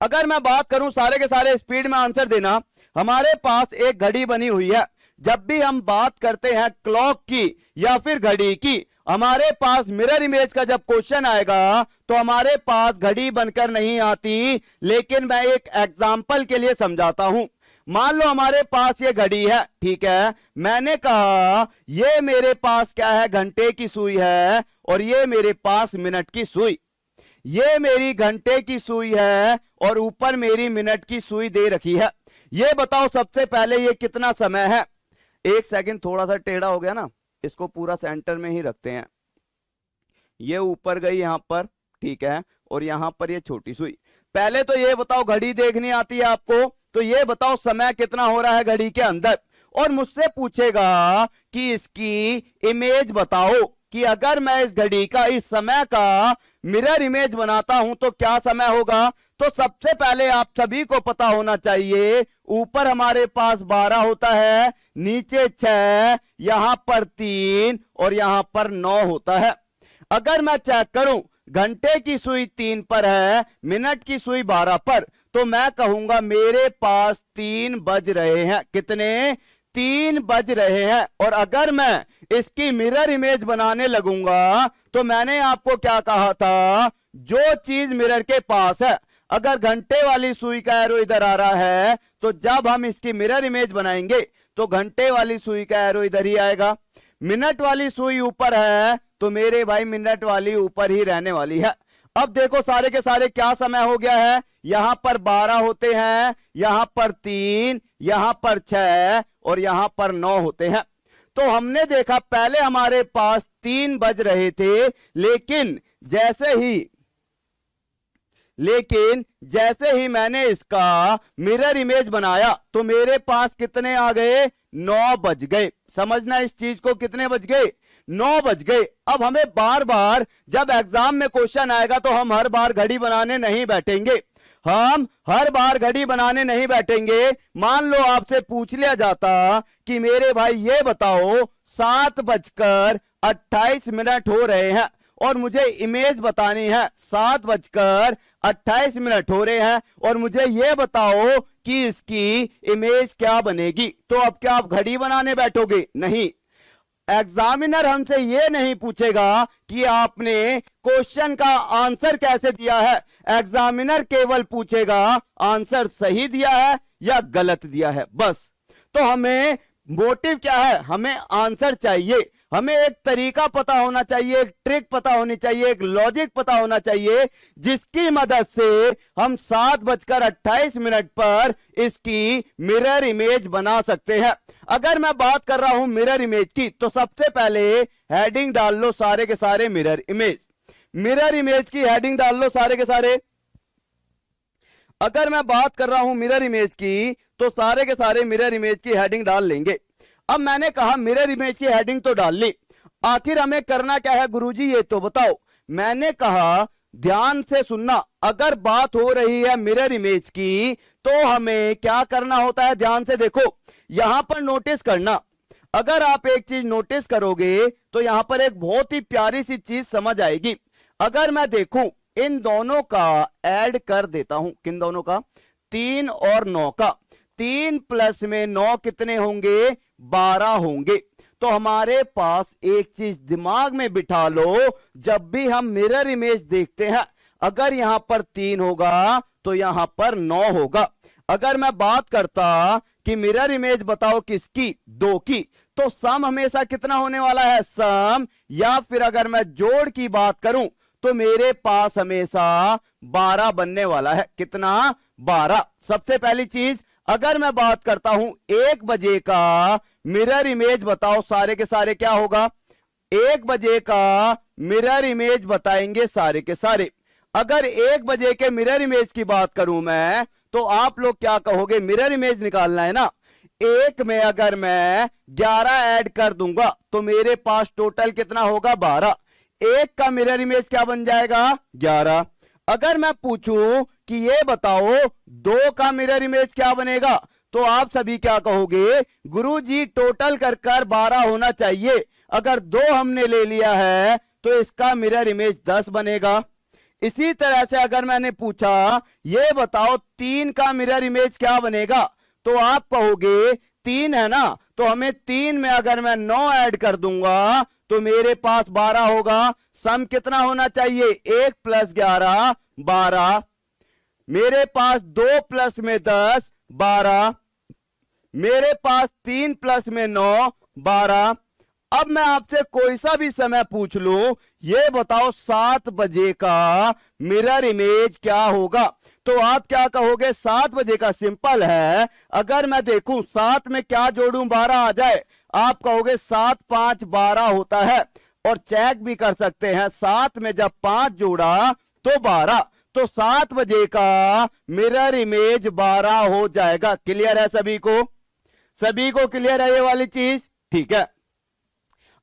अगर मैं बात करूं सारे के सारे स्पीड में आंसर देना, हमारे पास एक घड़ी बनी हुई है। जब भी हम बात करते हैं क्लॉक की या फिर घड़ी की, हमारे पास मिरर इमेज का जब क्वेश्चन आएगा तो हमारे पास घड़ी बनकर नहीं आती। लेकिन मैं एक एग्जांपल के लिए समझाता हूं। मान लो हमारे पास ये घड़ी है, ठीक है। मैंने कहा ये मेरे पास क्या है, घंटे की सुई है, और ये मेरे पास मिनट की सुई। ये मेरी घंटे की सुई है और ऊपर मेरी मिनट की सुई दे रखी है। ये बताओ सबसे पहले ये कितना समय है। एक सेकंड, थोड़ा सा टेढ़ा हो गया ना, इसको पूरा सेंटर में ही रखते हैं। ये ऊपर गई यहां पर, ठीक है, और यहां पर ये छोटी सुई। पहले तो ये बताओ, घड़ी देखनी आती है आपको, तो ये बताओ समय कितना हो रहा है घड़ी के अंदर। और मुझसे पूछेगा कि इसकी इमेज बताओ, कि अगर मैं इस घड़ी का, इस समय का मिरर इमेज बनाता हूं तो क्या समय होगा। तो सबसे पहले आप सभी को पता होना चाहिए, ऊपर हमारे पास 12 होता है, नीचे 6, यहां पर 3 और यहां पर 9 होता है। अगर मैं चेक करूं, घंटे की सुई 3 पर है, मिनट की सुई 12 पर, तो मैं कहूंगा मेरे पास 3 बज रहे हैं। कितने? 3 बज रहे हैं। और अगर मैं इसकी मिरर इमेज बनाने लगूंगा तो मैंने आपको क्या कहा था, जो चीज मिरर के पास है, अगर घंटे वाली सुई का एरो इधर आ रहा है तो जब हम इसकी मिरर इमेज बनाएंगे तो घंटे वाली सुई का एरो इधर ही आएगा। मिनट वाली सुई ऊपर है तो मेरे भाई मिनट वाली ऊपर ही रहने वाली है। अब देखो सारे के सारे क्या समय हो गया है, यहां पर 12 होते हैं, यहां पर 3, यहां पर 6 और यहां पर 9 होते हैं। तो हमने देखा पहले हमारे पास 3 बज रहे थे, लेकिन जैसे ही मैंने इसका मिरर इमेज बनाया तो मेरे पास कितने आ गए, 9 बज गए। समझना इस चीज को, कितने बज गए, 9 बज गए। अब हमें बार बार जब एग्जाम में क्वेश्चन आएगा तो हम हर बार घड़ी बनाने नहीं बैठेंगे। हम हर बार घड़ी बनाने नहीं बैठेंगे। मान लो आपसे पूछ लिया जाता कि मेरे भाई ये बताओ 7:28 हो रहे हैं और मुझे इमेज बतानी है, 7:28 हो रहे हैं और मुझे ये बताओ कि इसकी इमेज क्या बनेगी। तो अब क्या आप घड़ी बनाने बैठोगे? नहीं। एग्जामिनर हमसे ये नहीं पूछेगा कि आपने क्वेश्चन का आंसर कैसे दिया है। एग्जामिनर केवल पूछेगा आंसर सही दिया है या गलत दिया है, बस। तो हमें मोटिव क्या है, हमें आंसर चाहिए। हमें एक तरीका पता होना चाहिए, एक ट्रिक पता होनी चाहिए, एक लॉजिक पता होना चाहिए, जिसकी मदद से हम 7:28 पर इसकी मिरर इमेज बना सकते हैं। अगर मैं बात कर रहा हूं मिरर इमेज की, तो सबसे पहले हेडिंग डाल लो सारे के सारे मिरर इमेज। मिरर इमेज की हेडिंग डाल लो सारे के सारे। अगर मैं बात कर रहा हूं मिरर इमेज की, तो सारे के सारे मिरर इमेज की हेडिंग डाल लेंगे। अब मैंने कहा मिरर इमेज की हेडिंग तो डाल ली, आखिर हमें करना क्या है गुरुजी ये तो बताओ। मैंने कहा ध्यान से सुनना, अगर बात हो रही है मिरर इमेज की तो हमें क्या करना होता है, ध्यान से देखो। यहां पर नोटिस करना, अगर आप एक चीज नोटिस करोगे तो यहां पर एक बहुत ही प्यारी सी चीज समझ आएगी। अगर मैं देखूं इन दोनों का ऐड कर देता हूं, किन दोनों का, 3 और 9 का, 3 प्लस में 9 कितने होंगे, 12 होंगे। तो हमारे पास एक चीज दिमाग में बिठा लो, जब भी हम मिरर इमेज देखते हैं, अगर यहां पर 3 होगा तो यहां पर 9 होगा। अगर मैं बात करता कि मिरर इमेज बताओ किसकी, 2 की, तो सम हमेशा कितना होने वाला है, सम। या फिर अगर मैं जोड़ की बात करूं तो मेरे पास हमेशा 12 बनने वाला है। कितना, 12। सबसे पहली चीज, अगर मैं बात करता हूं 1 बजे का मिरर इमेज बताओ, सारे के सारे क्या होगा, 1 बजे का मिरर इमेज बताएंगे सारे के सारे। अगर 1 बजे के मिरर इमेज की बात करूं मैं, तो आप लोग क्या कहोगे, मिरर इमेज निकालना है ना। 1 में अगर मैं 11 ऐड कर दूंगा तो मेरे पास टोटल कितना होगा, 12। 1 का मिरर इमेज क्या बन जाएगा, 11। अगर मैं पूछूं कि ये बताओ 2 का मिरर इमेज क्या बनेगा, तो आप सभी क्या कहोगे, गुरुजी टोटल कर 12 होना चाहिए। अगर 2 हमने ले लिया है तो इसका मिरर इमेज 10 बनेगा। इसी तरह से अगर मैंने पूछा ये बताओ 3 का मिरर इमेज क्या बनेगा, तो आप कहोगे 3 है ना, तो हमें 3 में अगर मैं 9 ऐड कर दूंगा तो मेरे पास 12 होगा। सम कितना होना चाहिए, 1 + 11 12। मेरे पास 2 प्लस में 10 12, मेरे पास 3 प्लस में 9 12। अब मैं आपसे कोई सा भी समय पूछ लूं, ये बताओ 7 बजे का मिरर इमेज क्या होगा, तो आप क्या कहोगे, 7 बजे का सिंपल है, अगर मैं देखूं 7 में क्या जोड़ूं 12 आ जाए, आप कहोगे 7 5 12 होता है। और चेक भी कर सकते हैं, 7 में जब 5 जोड़ा तो 12, तो 7 बजे का मिरर इमेज 12 हो जाएगा। क्लियर है सभी को, सभी को क्लियर है ये वाली चीज, ठीक है।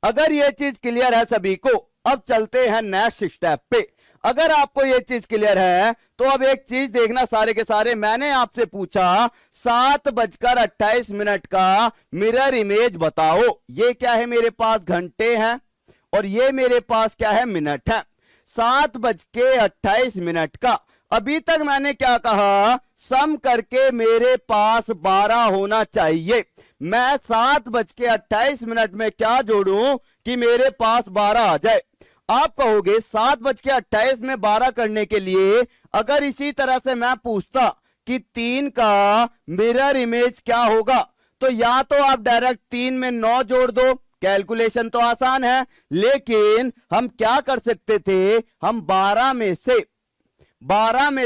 अगर ये चीज क्लियर है सभी को, अब चलते हैं नेक्स्ट स्टेप पे। अगर आपको ये चीज क्लियर है तो अब एक चीज देखना सारे के सारे, मैंने आपसे पूछा 7:28 का मिरर इमेज बताओ, ये क्या है, मेरे पास घंटे हैं और ये मेरे पास क्या है, मिनट है। 7:28 का, अभी तक मैंने क्या कहा, सम करके मेरे पास 12 होना चाहिए। मैं 7:28 में क्या जोड़ूं कि मेरे पास 12 आ जाए। आप कहोगे 7:28 में 12 करने के लिए अगर इसी तरह से मैं पूछता कि 3 का मिरर इमेज क्या होगा, तो या तो आप डायरेक्ट 3 में 9 जोड़ दो, कैलकुलेशन तो आसान है, लेकिन हम क्या कर सकते थे, हम 12 में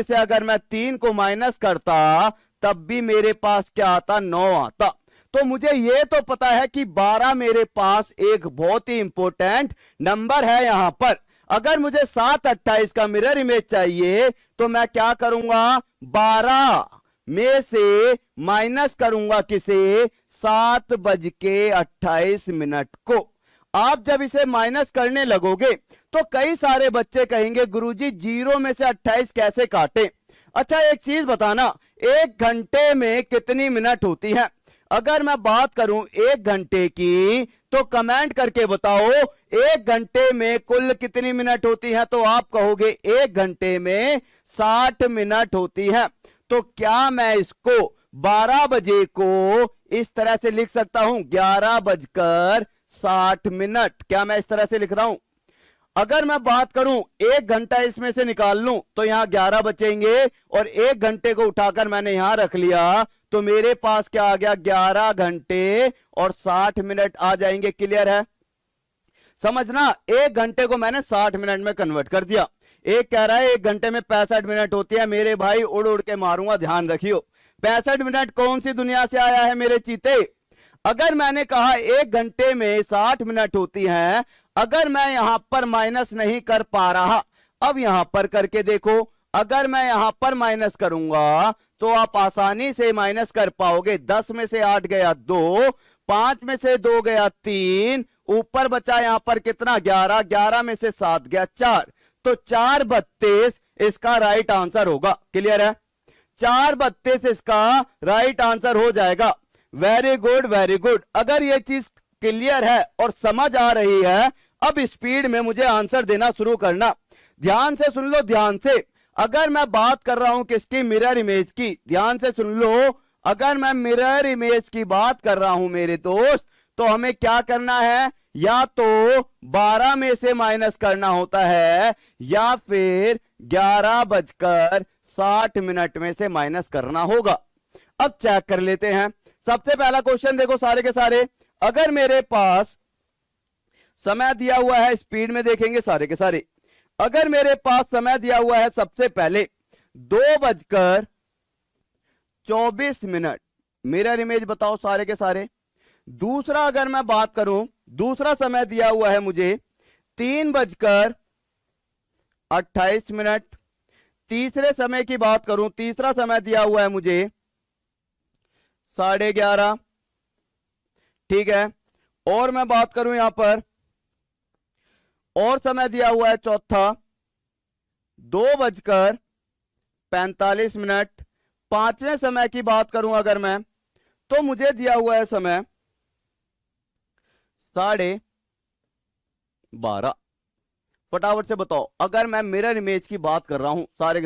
से अगर मैं 3 को माइनस करता तब भी मेरे पास क्या आता, 9 आता। तो मुझे ये तो पता है कि 12 मेरे पास एक बहुत ही इंपॉर्टेंट नंबर है यहां पर। अगर मुझे 7:28 का मिरर इमेज चाहिए तो मैं क्या करूंगा, 12 में से माइनस करूंगा किसे, 7:28 को। आप जब इसे माइनस करने लगोगे तो कई सारे बच्चे कहेंगे गुरुजी 0 में से 28 कैसे काटे। अच्छा एक चीज बताना, 1 घंटे में कितनी मिनट होती है। अगर मैं बात करूं 1 घंटे की तो कमेंट करके बताओ 1 घंटे में कुल कितनी मिनट होती है, तो आप कहोगे 1 घंटे में 60 मिनट होती है। तो क्या मैं इसको 12 बजे को इस तरह से लिख सकता हूं, 11:60, क्या मैं इस तरह से लिख रहा हूं। अगर मैं बात करूं 1 घंटा इसमें से निकाल लूं तो यहां 11 बचेंगे और 1 घंटे को उठाकर मैंने यहां रख लिया तो मेरे पास क्या आ गया, 11 घंटे और 60 मिनट आ जाएंगे। क्लियर है, समझना, 1 घंटे को मैंने 60 मिनट में कन्वर्ट कर दिया। एक कह रहा है 1 घंटे में 65 मिनट होती है, मेरे भाई उड़ उड़ के मारूंगा, ध्यान रखियो। 65 मिनट कौन सी दुनिया से आया है मेरे चीते। अगर मैंने कहा 1 घंटे में 60 मिनट होती है, अगर मैं यहां पर माइनस नहीं कर पा रहा, अब यहां पर करके देखो, अगर मैं यहां पर माइनस करूंगा तो आप आसानी से माइनस कर पाओगे। 10 में से 8 गया 2, 5 में से 2 गया 3, ऊपर बचा यहां पर कितना, 11, 11 में से 7 गया 4, तो 4:32 इसका राइट आंसर होगा। क्लियर है, 4:32 इसका राइट आंसर हो जाएगा। Very good very good. अगर यह चीज क्लियर है और समझ आ रही है, अब स्पीड में मुझे आंसर देना शुरू करना। ध्यान से सुन लो, ध्यान से। अगर मैं बात कर रहा हूं किसकी, मिरर इमेज की, ध्यान से सुन लो। अगर मैं मिरर इमेज की बात कर रहा हूं मेरे दोस्त, तो हमें क्या करना है, या तो 12 में से माइनस करना होता है या फिर 11:60 में से माइनस करना होगा। अब चेक कर लेते हैं। सबसे पहला क्वेश्चन देखो सारे के सारे, अगर मेरे पास समय दिया हुआ है, स्पीड में देखेंगे सारे के सारे, अगर मेरे पास समय दिया हुआ है सबसे पहले 2:24, मिरर इमेज बताओ सारे के सारे। दूसरा अगर मैं बात करूं, दूसरा समय दिया हुआ है मुझे 3:28। तीसरे समय की बात करूं, तीसरा समय दिया हुआ है मुझे 11:30, ठीक है। और मैं बात करूं यहां पर, और समय दिया हुआ है चौथा 2:45। पांचवें समय की बात करूं अगर मैं, तो मुझे दिया हुआ है समय 12:30। फटाफट से बताओ। अगर मैं मिरर इमेज की बात कर रहा हूं, सारे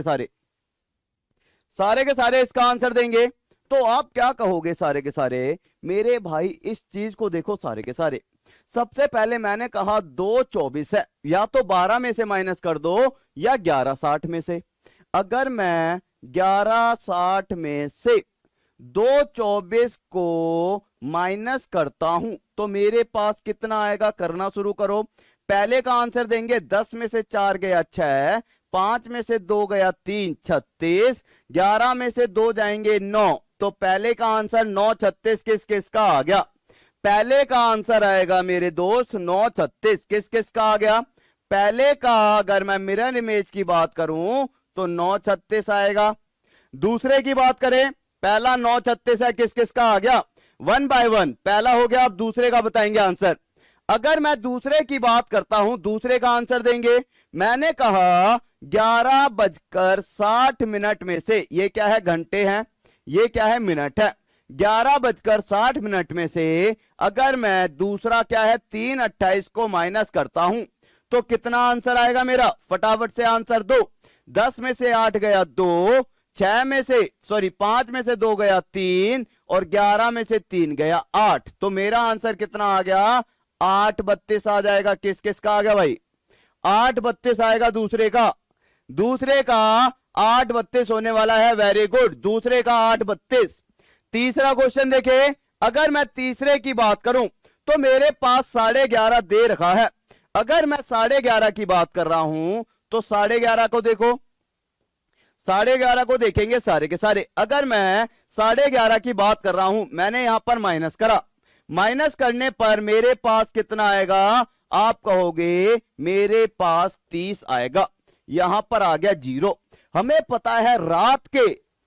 के सारे इसका आंसर देंगे, तो आप क्या कहोगे सारे के सारे? मेरे भाई इस चीज को देखो सारे के सारे। सबसे पहले मैंने कहा 224 है, या तो 12 में से माइनस कर दो या 1160 में से। अगर मैं 1160 में से 224 को माइनस करता हूं तो मेरे पास कितना आएगा? करना शुरू करो। पहले का आंसर देंगे 10 में से 4 गया 6, 5 में से 2 गया 3, 36, 11 में से 2 जाएंगे 9। तो पहले का आंसर 9 36 किस किस का आ गया? पहले का आंसर आएगा मेरे दोस्त 9 36 किस किस का आ गया? पहले का अगर मैं मिरर इमेज की बात करूं तो 9 36 आएगा। दूसरे की बात करें, पहला 9 36 है, किस किस का आ गया? 1 बाय 1 पहला हो गया। अब दूसरे का बताएंगे आंसर। अगर मैं दूसरे की बात करता हूं, दूसरे का आंसर देंगे। मैंने कहा 11:60 में से, ये क्या है? घंटे हैं, ये क्या है? मिनट है। 11:60 में से अगर मैं दूसरा क्या है 3:28 को माइनस करता हूं तो कितना आंसर आएगा मेरा? फटाफट से आंसर दो। 10 में से 8 गया 2, 5 में से 2 गया 3 और 11 में से 3 गया 8। तो मेरा आंसर कितना आ गया? 8:32 आ जाएगा। किस किस का आ गया भाई? 8:32 आएगा दूसरे का। 8:32 होने वाला है। वेरी गुड, दूसरे का 8:32। तीसरा क्वेश्चन देखे, अगर मैं तीसरे की बात करूं तो मेरे पास 11:30 दे रखा है। अगर मैं 11:30 की बात कर रहा हूं तो 11:30 को देखो, 11:30 को देखेंगे सारे के सारे। अगर मैं 11:30 की बात कर रहा हूं, मैंने यहां पर माइनस करा, माइनस करने पर मेरे पास कितना आएगा? आप कहोगे मेरे पास 30 आएगा। यहां पर आ गया 0। हमें पता है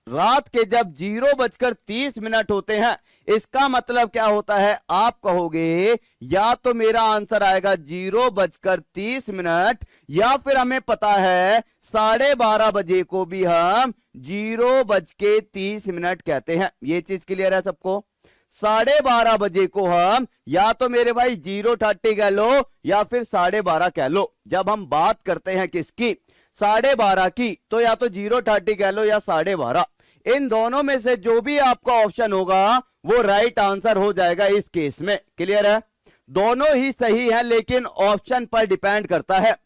रात के जब 0:30 होते हैं, इसका मतलब क्या होता है? आप कहोगे या तो मेरा आंसर आएगा 0:30 या फिर हमें पता है 12:30 बजे को भी हम 0:30 कहते हैं। ये चीज क्लियर है सबको? 12:30 बजे को हम या तो मेरे भाई 0:30 कह लो या फिर 12:30 कह लो। जब हम बात करते हैं किसकी? 12:30 की, तो या तो 0:30 कह लो या 12:30। इन दोनों में से जो भी आपका ऑप्शन होगा वो राइट आंसर हो जाएगा इस केस में। क्लियर है? दोनों ही सही है, लेकिन ऑप्शन पर डिपेंड करता है।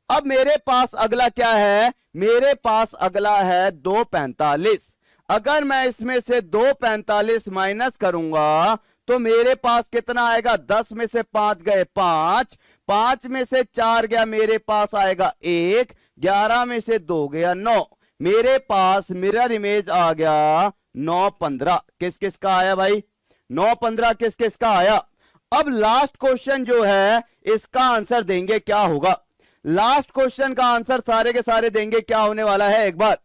अब मेरे पास अगला क्या है? मेरे पास अगला है 2:45। अगर मैं इसमें से 2:45 माइनस करूंगा तो मेरे पास कितना आएगा? 10 में से 5 गए 5, 5 में से 4 गया मेरे पास आएगा 1, 11 में से 2 गया 9। मेरे पास मिरर इमेज आ गया 9:15। किस किस का आया भाई? 9:15 किस किस का आया? अब लास्ट क्वेश्चन जो है इसका आंसर देंगे क्या होगा? लास्ट क्वेश्चन का आंसर सारे के सारे देंगे क्या होने वाला है? एक बार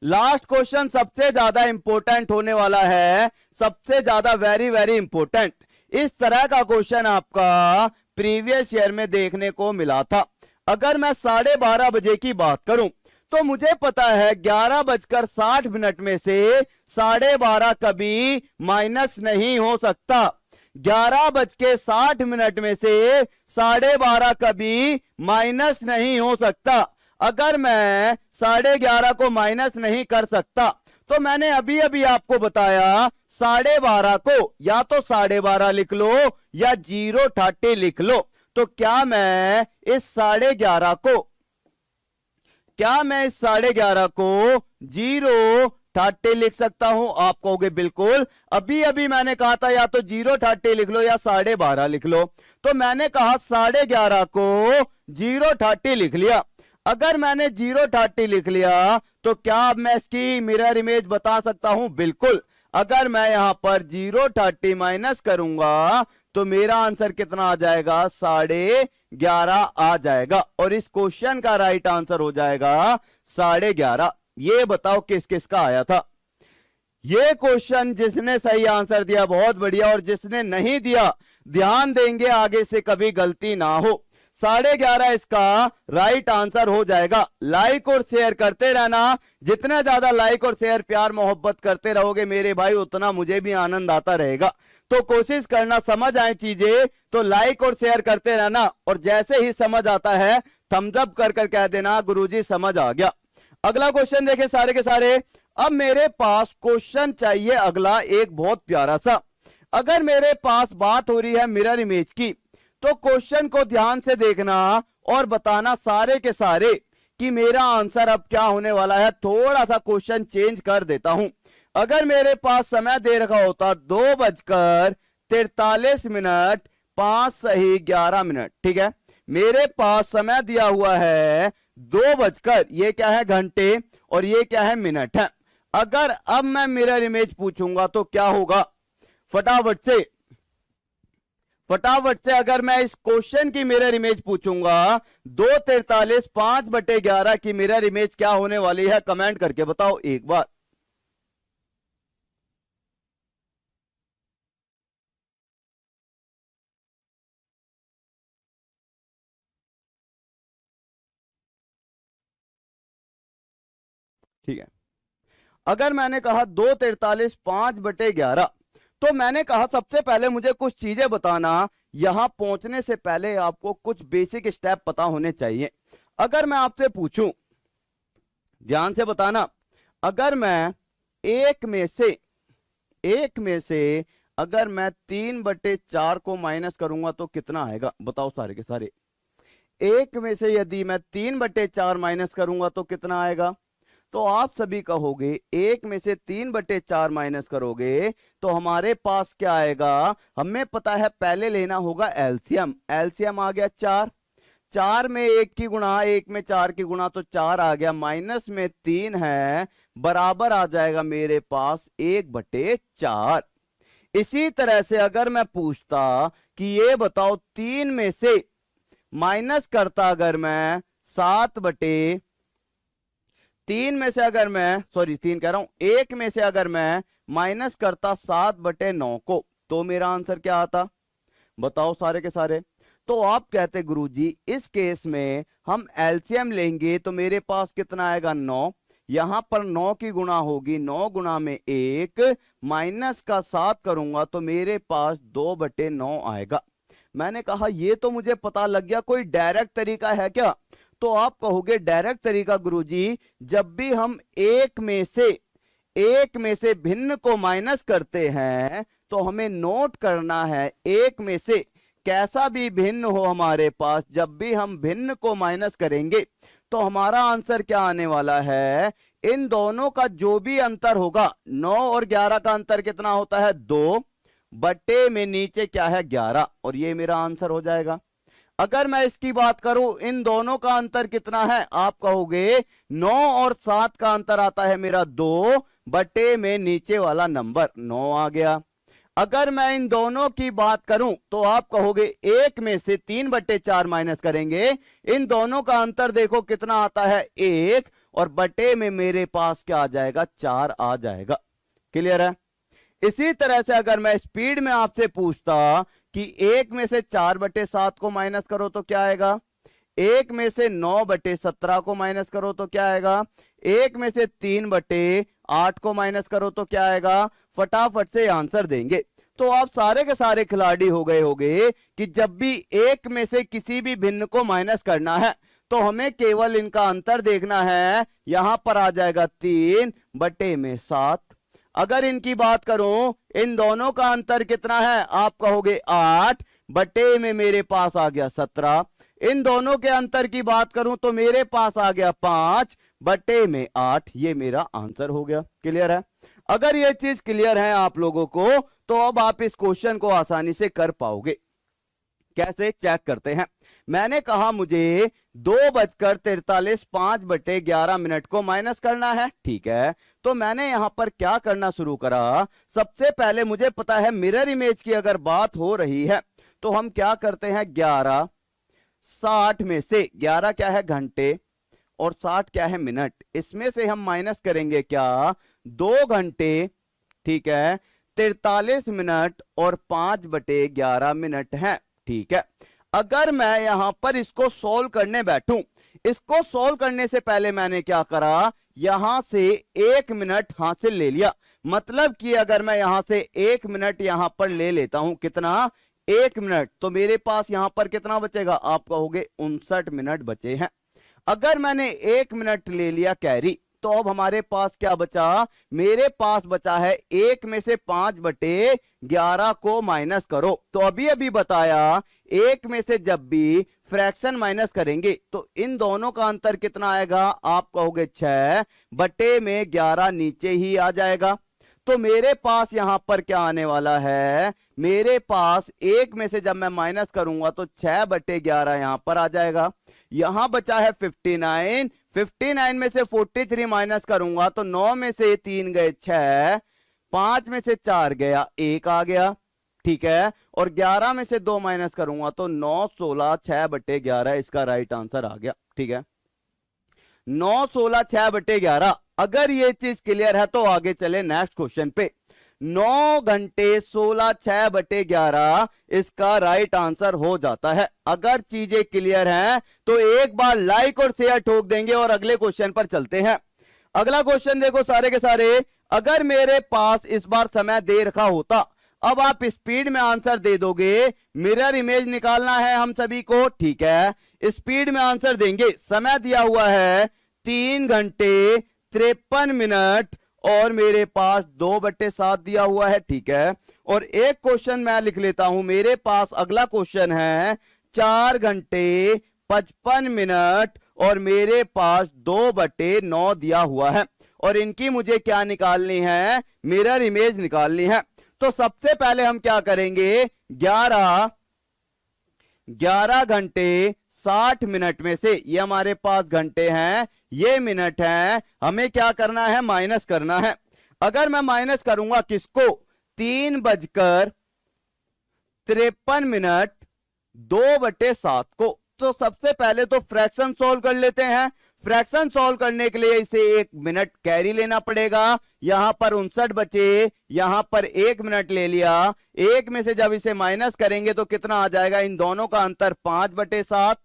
लास्ट क्वेश्चन सबसे ज्यादा इंपॉर्टेंट होने वाला है, सबसे ज्यादा वेरी वेरी इंपॉर्टेंट। इस तरह का क्वेश्चन आपका प्रीवियस ईयर में देखने को मिला था। अगर मैं 12:30 बजे की बात करूं तो मुझे पता है 11:60 में से 12:30 कभी माइनस नहीं हो सकता। 11:60 में से 12:30 कभी माइनस नहीं हो सकता। अगर मैं 11:30 को माइनस नहीं कर सकता तो मैंने अभी अभी आपको बताया 12:30 को या तो 12:30 लिख लो या 0:30 लिख लो। तो क्या मैं इस 11:30 को 0:30 लिख सकता हूं? आप कहोगे बिल्कुल। अभी अभी मैंने कहा था या तो 0:30 लिख लो या 12:30 लिख लो। तो मैंने कहा 11:30 को 0:30 लिख लिया। अगर मैंने 0:30 लिख लिया तो क्या अब मैं इसकी मिरर इमेज बता सकता हूं? बिल्कुल। अगर मैं यहां पर 0:30 माइनस करूंगा तो मेरा आंसर कितना आ जाएगा? 11:30 आ जाएगा। और इस क्वेश्चन का राइट आंसर हो जाएगा 11:30। ये बताओ किस किस का आया था? ये क्वेश्चन जिसने सही आंसर दिया बहुत बढ़िया, और जिसने नहीं दिया ध्यान देंगे आगे से कभी गलती ना हो। 11:30 इसका राइट आंसर हो जाएगा। लाइक और शेयर करते रहना। जितना ज्यादा लाइक और शेयर प्यार मोहब्बत करते रहोगे मेरे भाई, उतना मुझे भी आनंद आता रहेगा। तो कोशिश करना समझ आए चीजें तो लाइक और शेयर करते रहना, और जैसे ही समझ आता है थम्स अप कर कर कह देना गुरुजी समझ आ गया। अगला क्वेश्चन देखें सारे के सारे। अब मेरे पास क्वेश्चन चाहिए अगला एक बहुत प्यारा सा। अगर मेरे पास बात हो रही है मिरर इमेज की, तो क्वेश्चन को ध्यान से देखना और बताना सारे के सारे कि मेरा आंसर अब क्या होने वाला है। थोड़ा सा क्वेश्चन चेंज कर देता हूं। अगर मेरे पास समय दे रखा होता 2:43 5 सही 11 मिनट, ठीक है, मेरे पास समय दिया हुआ है 2 बजकर, ये क्या है घंटे, और ये क्या है मिनट है। अगर अब मैं मिरर इमेज पूछूंगा तो क्या होगा, फटाफट से अगर मैं इस क्वेश्चन की मिरर इमेज पूछूंगा 2:43 5/11 की मिरर इमेज क्या होने वाली है, कमेंट करके बताओ एक बार। ठीक है, अगर मैंने कहा 2:43 5/11, तो मैंने कहा सबसे पहले मुझे कुछ चीजें बताना। यहां पहुंचने से पहले आपको कुछ बेसिक स्टेप पता होने चाहिए। अगर मैं आपसे पूछूं, ध्यान से बताना, अगर मैं एक में से अगर मैं 3/4 को माइनस करूंगा तो कितना आएगा, बताओ सारे के सारे। एक में से यदि मैं 3/4 माइनस करूंगा तो कितना आएगा, तो आप सभी कहोगे 1 में से 3/4 माइनस करोगे तो हमारे पास क्या आएगा, हमें पता है पहले लेना होगा एलसीएम। एलसीएम आ गया 4, 4 में 1 की गुणा, 1 में 4 की गुणा, तो 4 आ गया, माइनस में 3 है, बराबर आ जाएगा मेरे पास 1/4। इसी तरह से अगर मैं पूछता कि ये बताओ 3 में से माइनस करता अगर मैं 3 में से अगर मैं 3 कह रहा हूं, 1 में से अगर मैं माइनस करता 7/9 को, तो मेरा आंसर क्या आता, बताओ सारे के सारे। तो आप कहते गुरुजी इस केस में हम एलसीएम लेंगे तो मेरे पास कितना आएगा 9, यहां पर 9 की गुणा होगी, 9 गुणा में 1, माइनस का 7 करूंगा तो मेरे पास 2/9 आएगा। मैंने कहा ये तो मुझे पता लग गया, कोई डायरेक्ट तरीका है क्या, तो आप कहोगे डायरेक्ट तरीका गुरुजी, जब भी हम एक में से भिन्न को माइनस करते हैं तो हमें नोट करना है एक में से कैसा भी भिन्न हो हमारे पास, जब भी हम भिन्न को माइनस करेंगे तो हमारा आंसर क्या आने वाला है, इन दोनों का जो भी अंतर होगा, 9 और 11 का अंतर कितना होता है 2 बटे में नीचे क्या है 11, और ये मेरा आंसर हो जाएगा। अगर मैं इसकी बात करूं इन दोनों का अंतर कितना है, आप कहोगे 9 और 7 का अंतर आता है मेरा 2 बटे में नीचे वाला नंबर 9 आ गया। अगर मैं इन दोनों की बात करूं तो आप कहोगे 1 में से 3/4 माइनस करेंगे, इन दोनों का अंतर देखो कितना आता है 1, और बटे में मेरे पास क्या आ जाएगा 4 आ जाएगा। क्लियर है। इसी तरह से अगर मैं स्पीड में आपसे पूछता कि 1 में से 4/7 को माइनस करो तो क्या आएगा, 1 में से 9/17 को माइनस करो तो क्या आएगा, 1 में से 3/8 को माइनस करो तो क्या आएगा, फटाफट से आंसर देंगे। तो आप सारे के सारे खिलाड़ी हो गए होंगे कि जब भी 1 में से किसी भी भिन्न को माइनस करना है तो हमें केवल इनका अंतर देखना है, यहां पर आ जाएगा 3/7। अगर इनकी बात करूं इन दोनों का अंतर कितना है, आप कहोगे 8 बटे में मेरे पास आ गया 17। इन दोनों के अंतर की बात करूं तो मेरे पास आ गया 5 बटे में 8, ये मेरा आंसर हो गया। क्लियर है। अगर ये चीज क्लियर है आप लोगों को तो अब आप इस क्वेश्चन को आसानी से कर पाओगे। कैसे, चेक करते हैं। मैंने कहा मुझे 2:43 5/11 को माइनस करना है, ठीक है, तो मैंने यहां पर क्या करना शुरू करा, सबसे पहले मुझे पता है मिरर इमेज की अगर बात हो रही है तो हम क्या करते हैं 11 60 में से 11 क्या है घंटे और 60 क्या है मिनट, इसमें से हम माइनस करेंगे क्या 2 घंटे, ठीक है, 43 मिनट और 5/11 मिनट है, ठीक है। अगर मैं यहां पर इसको सोल्व करने बैठूं, इसको सोल्व करने से पहले मैंने क्या करा, यहां से 1 मिनट हासिल ले लिया। मतलब कि अगर मैं यहां से 1 मिनट यहां पर ले लेता हूं, कितना, 1 मिनट, तो मेरे पास यहां पर कितना बचेगा, आप कहोगे 59 मिनट बचे हैं। अगर मैंने 1 मिनट ले लिया कैरी, तो अब हमारे पास क्या बचा, मेरे पास बचा है 1 में से 5/11 को माइनस करो। तो अभी अभी बताया 1 में से जब भी फ्रैक्शन माइनस करेंगे तो इन दोनों का अंतर कितना आएगा, आप कहोगे 6/11 नीचे ही आ जाएगा। तो मेरे पास यहां पर क्या आने वाला है, मेरे पास 1 में से जब मैं माइनस करूंगा तो 6/11 यहां पर आ जाएगा। यहां बचा है 59, 59 में से 43 माइनस करूंगा तो 9 में से 3 गए 6, 5 में से 4 गया 1 आ गया, ठीक है। और 11 में से 2 माइनस करूंगा तो 9, 16, 6/11 इसका राइट आंसर आ गया, ठीक है। 9, 16, 6/11। अगर ये चीज क्लियर है तो आगे चले नेक्स्ट क्वेश्चन पे। 9 घंटे 16, 6/11 इसका राइट आंसर हो जाता है। अगर चीजें क्लियर हैं तो एक बार लाइक और शेयर ठोक देंगे और अगले क्वेश्चन पर चलते हैं। अगला क्वेश्चन देखो सारे के सारे, अगर मेरे पास इस बार समय दे रखा होता, अब आप स्पीड में आंसर दे दोगे, मिरर इमेज निकालना है हम सभी को, ठीक है। स्पीड में आंसर देंगे, समय दिया हुआ है 3 घंटे 53 मिनट और मेरे पास 2/7 दिया हुआ है, ठीक है। और एक क्वेश्चन मैं लिख लेता हूं, मेरे पास अगला क्वेश्चन है 4 घंटे 55 मिनट और मेरे पास 2/9 दिया हुआ है। और इनकी मुझे क्या निकालनी है, मिरर इमेज निकालनी है। तो सबसे पहले हम क्या करेंगे, 11 घंटे 60 मिनट में से, ये हमारे पास घंटे हैं, ये मिनट हैं, हमें क्या करना है, माइनस करना है। अगर मैं माइनस करूंगा किसको, 3:53 मिनट 2/7 को, तो सबसे पहले तो फ्रैक्शन सॉल्व कर लेते हैं। फ्रैक्शन सॉल्व करने के लिए इसे 1 मिनट कैरी लेना पड़ेगा। यहां पर 59 बचे, यहां पर 1 मिनट ले लिया। 1 में से जब इसे माइनस करेंगे तो कितना आ जाएगा, इन दोनों का अंतर 5/7।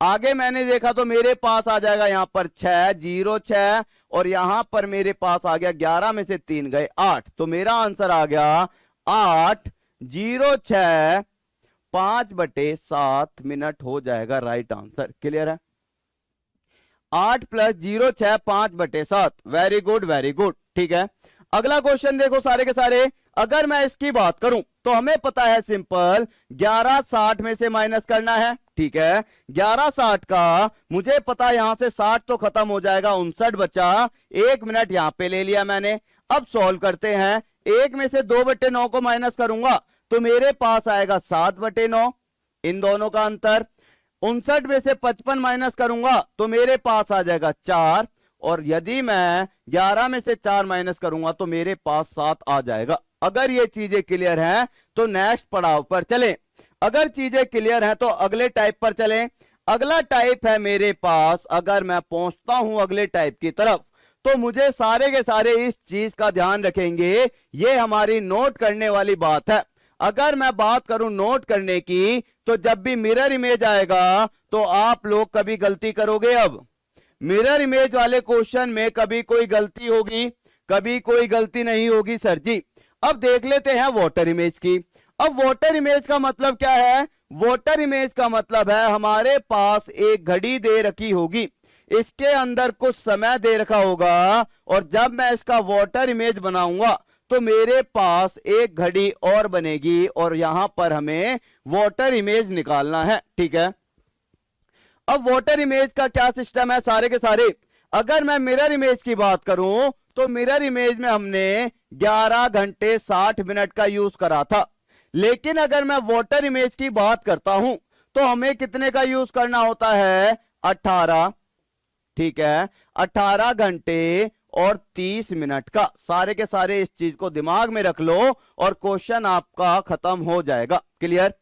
आगे मैंने देखा तो मेरे पास आ जाएगा यहां पर 6, और यहां पर मेरे पास आ गया 11 में से 3 गए 8, तो मेरा आंसर आ गया 8:06 5/7 मिनट हो जाएगा राइट आंसर। क्लियर है, 8 + 06 5/7। वेरी गुड वेरी गुड, ठीक है। अगला क्वेश्चन देखो सारे के सारे, अगर मैं इसकी बात करूं तो हमें पता है सिंपल, 11:60 में से माइनस करना है, ठीक है। 11:60 का मुझे पता है, यहां से 60 तो खत्म हो जाएगा, 59 बचा, 1 मिनट यहां पे ले लिया मैंने। अब सॉल्व करते हैं, 1 में से 2/9 को माइनस करूंगा तो मेरे पास आएगा 7/9, इन दोनों का अंतर। 59 में से 55 माइनस करूंगा तो मेरे पास आ जाएगा 4, और यदि मैं 11 में से 4 माइनस करूंगा तो मेरे पास 7 आ जाएगा। अगर ये चीजें क्लियर हैं तो नेक्स्ट पड़ाव पर चलें। अगर चीजें क्लियर हैं तो अगले टाइप पर चलें। अगला टाइप है मेरे पास, अगर मैं पहुंचता हूं अगले टाइप की तरफ तो मुझे सारे के सारे इस चीज का ध्यान रखेंगे, ये हमारी नोट करने वाली बात है। अगर मैं बात करूं नोट करने की, तो जब भी मिरर इमेज आएगा तो आप लोग कभी गलती करोगे। अब मिरर इमेज वाले क्वेश्चन में कभी कोई गलती होगी, कभी कोई गलती नहीं होगी सर जी। अब देख लेते हैं वाटर इमेज की। अब वाटर इमेज का मतलब क्या है, वाटर इमेज का मतलब है हमारे पास एक घड़ी दे रखी होगी, इसके अंदर कुछ समय दे रखा होगा, और जब मैं इसका वाटर इमेज बनाऊंगा तो मेरे पास एक घड़ी और बनेगी, और यहां पर हमें वाटर इमेज निकालना है, ठीक है। अब वाटर इमेज का क्या सिस्टम है सारे के सारे, अगर मैं मिरर इमेज की बात करूं तो मिरर इमेज में हमने 11 घंटे 60 मिनट का यूज करा था, लेकिन अगर मैं वाटर इमेज की बात करता हूं तो हमें कितने का यूज करना होता है, 18, ठीक है, 18 घंटे और 30 मिनट का। सारे के सारे इस चीज को दिमाग में रख लो और क्वेश्चन आपका खत्म हो जाएगा। क्लियर,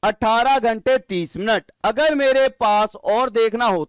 18 घंटे 30 मिनट। अगर मेरे पास और देखना हो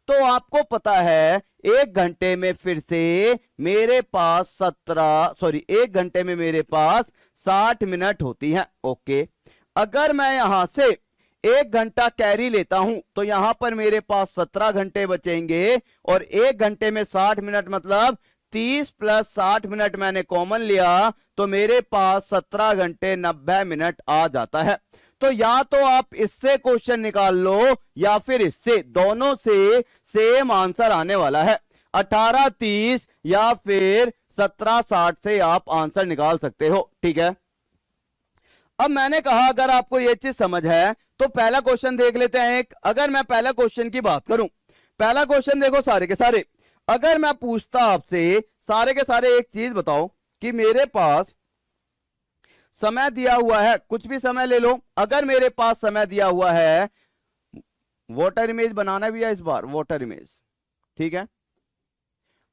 तो आपको पता है 1 घंटे में फिर से मेरे पास 1 घंटे में मेरे पास 60 मिनट होती हैं। ओके, अगर मैं यहां से 1 घंटा कैरी लेता हूं तो यहां पर मेरे पास 17 घंटे बचेंगे, और 1 घंटे में 60 मिनट मतलब 30 प्लस 60 मिनट मैंने कॉमन लिया तो मेरे पास 17 घंटे 90 मिनट आ जाता है। तो या तो आप इससे क्वेश्चन निकाल लो या फिर इससे, दोनों से सेम आंसर आने वाला है। 18:30 या फिर 17:60 से आप आंसर निकाल सकते हो, ठीक है। अब मैंने कहा अगर आपको यह चीज समझ है तो पहला क्वेश्चन देख लेते हैं एक। अगर मैं पहला क्वेश्चन की बात करूं, पहला क्वेश्चन देखो सारे के सारे, अगर मैं पूछता आपसे सारे के सारे एक चीज बताओ कि मेरे पास समय दिया हुआ है, कुछ भी समय ले लो, अगर मेरे पास समय दिया हुआ है, वाटर इमेज बनाना भी है इस बार, वाटर इमेज, ठीक है।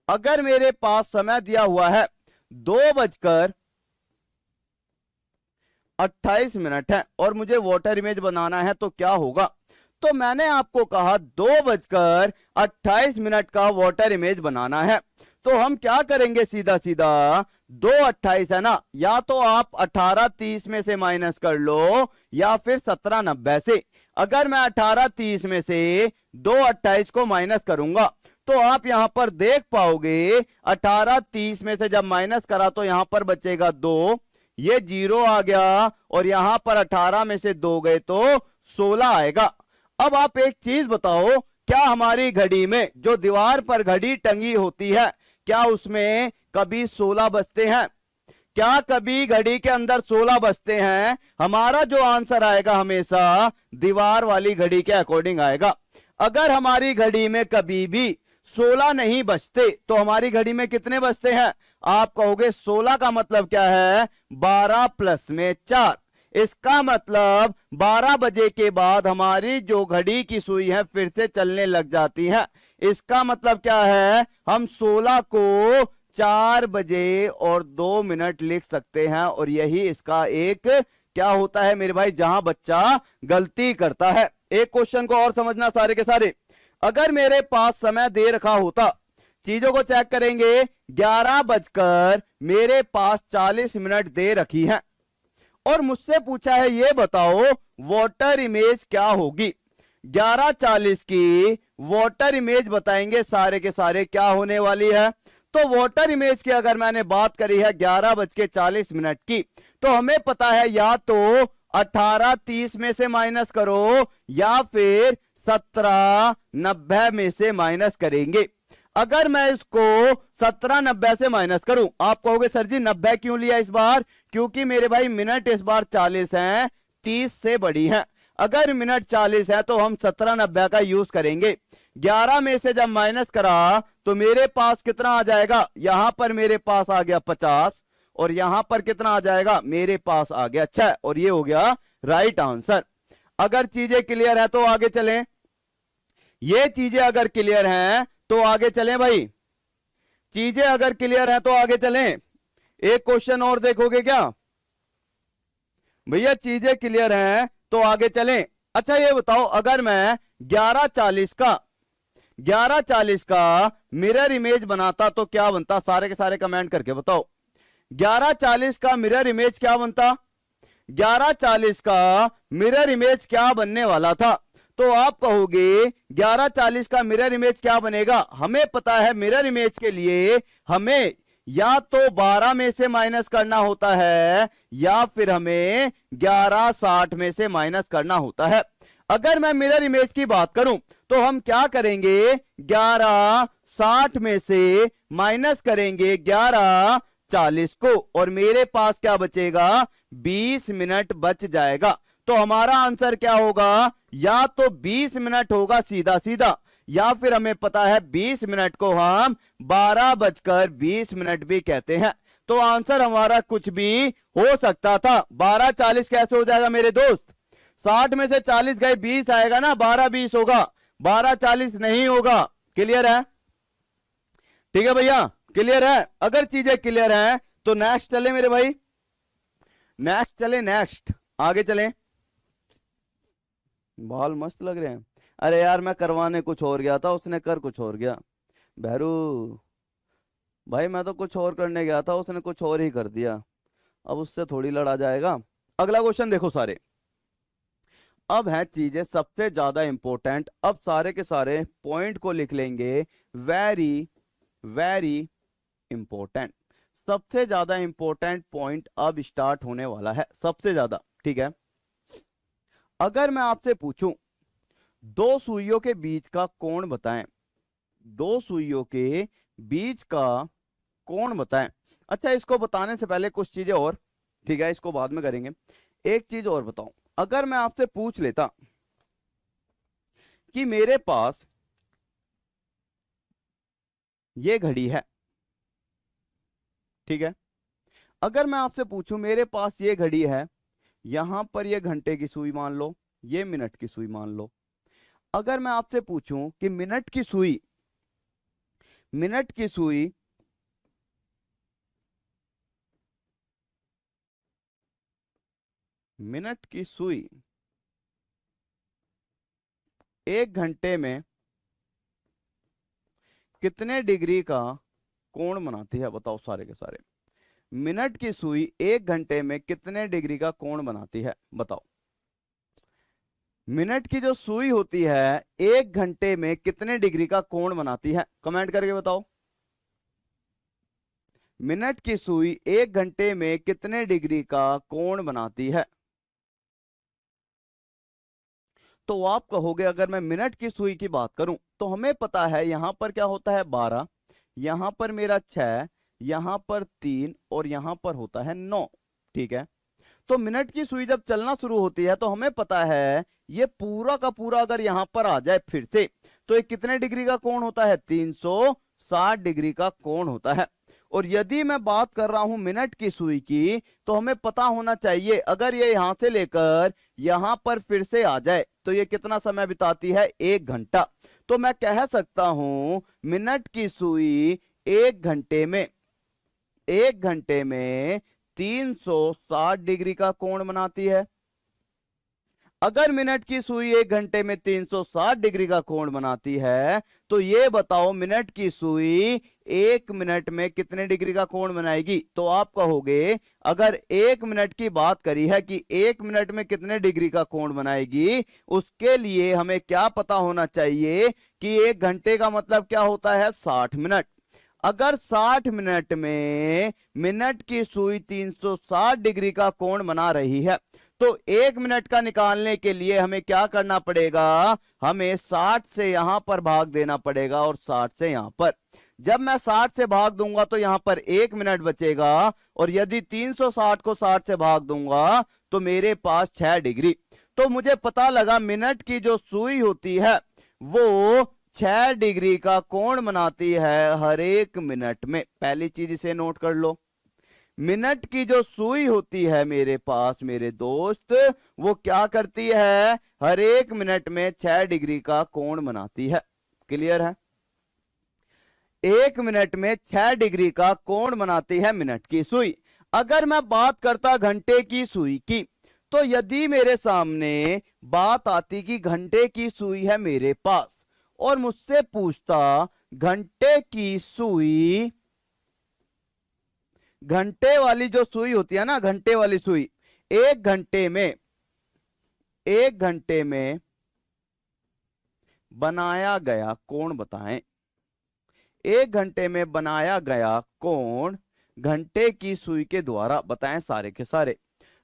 अगर मेरे पास समय दिया हुआ है 2:28 है और मुझे वाटर इमेज बनाना है तो क्या होगा? तो मैंने आपको कहा 2:28 का वाटर इमेज बनाना है, तो हम क्या करेंगे, सीधा सीधा 2:28 है ना, या तो आप 18:30 में से माइनस कर लो या फिर 17:90 से। अगर मैं 18:30 में से 2:28 को माइनस करूंगा तो आप यहां पर देख पाओगे 18:30 में से जब माइनस करा तो यहां पर बचेगा 2, ये 0 आ गया, और यहां पर 18 में से 2 गए तो 16 आएगा। अब आप एक चीज बताओ, क्या हमारी घड़ी में जो दीवार पर घड़ी टंगी होती है क्या उसमें कभी 16 बजते हैं? क्या कभी घड़ी के अंदर 16 बजते हैं? हमारा जो आंसर आएगा हमेशा दीवार वाली घड़ी के अकॉर्डिंग आएगा। अगर हमारी घड़ी में कभी भी 16 नहीं बजते तो हमारी घड़ी में कितने बजते हैं? आप कहोगे 16 का मतलब क्या है, 12 प्लस में 4। इसका मतलब 12 बजे के बाद हमारी जो घड़ी की सुई है फिर से चलने लग जाती है। इसका मतलब क्या है, हम 16 को 4 बजे और 2 मिनट लिख सकते हैं, और यही इसका एक क्या होता है मेरे भाई, जहां बच्चा गलती करता है। एक क्वेश्चन को और समझना सारे के सारे, अगर मेरे पास समय दे रखा होता, चीजों को चेक करेंगे, 11 बजकर मेरे पास 40 मिनट दे रखी है और मुझसे पूछा है ये बताओ वाटर इमेज क्या होगी। 11:40 की वाटर इमेज बताएंगे सारे के सारे क्या होने वाली है। तो वाटर इमेज की अगर मैंने बात करी है 11:40 की, तो हमें पता है या तो 18:30 में से माइनस करो या फिर 17:90 में से माइनस करेंगे। अगर मैं इसको 17:90 से माइनस करूं, आप कहोगे सर जी 90 क्यों लिया इस बार? क्योंकि मेरे भाई मिनट इस बार 40 हैं, 30 से बड़ी हैं। अगर मिनट 40 है तो हम 17:90 का यूज करेंगे। 11 में से जब माइनस करा तो मेरे पास कितना आ जाएगा, यहां पर मेरे पास आ गया 50, और यहां पर कितना आ जाएगा, मेरे पास आ गया 6, और ये हो गया राइट आंसर। अगर चीजें क्लियर है तो आगे चलें। ये चीजें अगर क्लियर हैं तो आगे चलें भाई, चीजें अगर क्लियर है तो आगे चलें। एक क्वेश्चन और देखोगे क्या भैया? चीजें क्लियर हैं तो आगे चलें। अच्छा ये बताओ, अगर मैं 11:40 का मिरर इमेज बनाता तो क्या बनता? सारे के सारे कमेंट करके बताओ, 11:40 का मिरर इमेज क्या बनता? 11:40 का मिरर इमेज क्या बनने वाला था? तो आप कहोगे 11:40 का मिरर इमेज क्या बनेगा? हमें पता है मिरर इमेज के लिए हमें या तो 12 में से माइनस करना होता है या फिर हमें 11:60 में से माइनस करना होता है। अगर मैं मिरर इमेज की बात करूं तो हम क्या करेंगे, 11:60 में से माइनस करेंगे 11:40 को, और मेरे पास क्या बचेगा, 20 मिनट बच जाएगा। तो हमारा आंसर क्या होगा, या तो 20 मिनट होगा सीधा सीधा, या फिर हमें पता है 20 मिनट को हम 12:20 भी कहते हैं। तो आंसर हमारा कुछ भी हो सकता था। 12:40 कैसे हो जाएगा मेरे दोस्त? 60 में से 40 गए, 20 आएगा ना, 12:20 होगा, 12:40 नहीं होगा। क्लियर है? ठीक है भैया, क्लियर है? अगर चीजें क्लियर हैं तो नेक्स्ट चले मेरे भाई, नेक्स्ट चले, नेक्स्ट आगे चलें। बाल मस्त लग रहे हैं। अरे यार मैं करवाने कुछ और गया था, उसने कर कुछ और गया। बहरू भाई मैं तो कुछ और करने गया था, उसने कुछ और ही कर दिया, अब उससे थोड़ी लड़ा जाएगा। अगला क्वेश्चन देखो सारे, अब है चीजें सबसे ज्यादा इंपॉर्टेंट। अब सारे के सारे पॉइंट को लिख लेंगे, वेरी वेरी इंपॉर्टेंट। सबसे ज्यादा इंपॉर्टेंट पॉइंट अब स्टार्ट होने वाला है, सबसे ज्यादा। ठीक है, अगर मैं आपसे पूछूं दो सुइयों के बीच का कोण बताएं, दो सुइयों के बीच का कोण बताएं। अच्छा, इसको बताने से पहले कुछ चीजें और, ठीक है, इसको बाद में करेंगे। एक चीज और बताऊं, अगर मैं आपसे पूछ लेता कि मेरे पास ये घड़ी है, ठीक है, अगर मैं आपसे पूछूं मेरे पास ये घड़ी है, यहां पर ये घंटे की सुई मान लो, ये मिनट की सुई मान लो। अगर मैं आपसे पूछूं कि मिनट की सुई, मिनट की सुई मिनट की सुई एक घंटे में कितने डिग्री का कोण बनाती है, बताओ सारे के सारे। मिनट की सुई एक घंटे में कितने डिग्री का कोण बनाती है, बताओ। मिनट की जो सुई होती है एक घंटे में कितने डिग्री का कोण बनाती है, कमेंट करके बताओ। मिनट की सुई एक घंटे में कितने डिग्री का कोण बनाती है? तो आप कहोगे अगर मैं मिनट की सुई की बात करूं तो हमें पता है यहां पर क्या होता है 12, यहां पर मेरा 6, यहां पर 3 और यहां पर होता है 9। ठीक है, तो मिनट की सुई जब चलना शुरू होती है तो हमें पता है ये पूरा का पूरा अगर यहां पर आ जाए फिर से तो ये कितने डिग्री का कोण होता है, 360 डिग्री का कोण होता है। और यदि मैं बात कर रहा हूं मिनट की सुई की तो हमें पता होना चाहिए अगर ये यहां से लेकर यहां पर फिर से आ जाए तो ये कितना समय बिताती है, 1 घंटा। तो मैं कह सकता हूं मिनट की सुई एक घंटे में 360 डिग्री का कोण बनाती है। अगर मिनट की सुई एक घंटे में 360 डिग्री का कोण बनाती है तो ये बताओ मिनट की सुई एक मिनट में कितने डिग्री का कोण बनाएगी। तो आप कहोगे अगर 1 मिनट की बात करी है कि 1 मिनट में कितने डिग्री का कोण बनाएगी, उसके लिए हमें क्या पता होना चाहिए कि 1 घंटे का मतलब क्या होता है, 60 मिनट। अगर 60 मिनट में मिनट की सुई 360 डिग्री का कोण बना रही है तो 1 मिनट का निकालने के लिए हमें क्या करना पड़ेगा, हमें 60 से यहां पर भाग देना पड़ेगा और 60 से यहां पर। जब मैं 60 से भाग दूंगा तो यहां पर 1 मिनट बचेगा और यदि 360 को 60 से भाग दूंगा तो मेरे पास 6 डिग्री। तो मुझे पता लगा मिनट की जो सुई होती है वो 6 डिग्री का कोण बनाती है हर 1 मिनट में। पहली चीज इसे नोट कर लो, मिनट की जो सुई होती है मेरे पास मेरे दोस्त वो क्या करती है, हर 1 मिनट में 6 डिग्री का कोण बनाती है। क्लियर है, 1 मिनट में 6 डिग्री का कोण बनाती है मिनट की सुई। अगर मैं बात करता घंटे की सुई की तो यदि मेरे सामने बात आती कि घंटे की सुई है मेरे पास और मुझसे पूछता घंटे की सुई, घंटे वाली जो सुई होती है ना, घंटे वाली सुई एक घंटे में बनाया गया कोण बताएं। 1 घंटे में बनाया गया कोण घंटे की सुई के द्वारा बताएं सारे के सारे।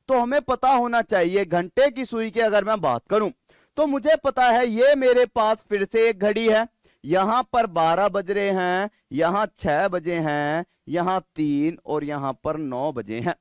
तो हमें पता होना चाहिए घंटे की सुई की अगर मैं बात करूं तो मुझे पता है ये मेरे पास फिर से एक घड़ी है, यहां पर 12 बज रहे हैं, यहां 6 बजे हैं, यहां 3 और यहां पर 9 बजे हैं।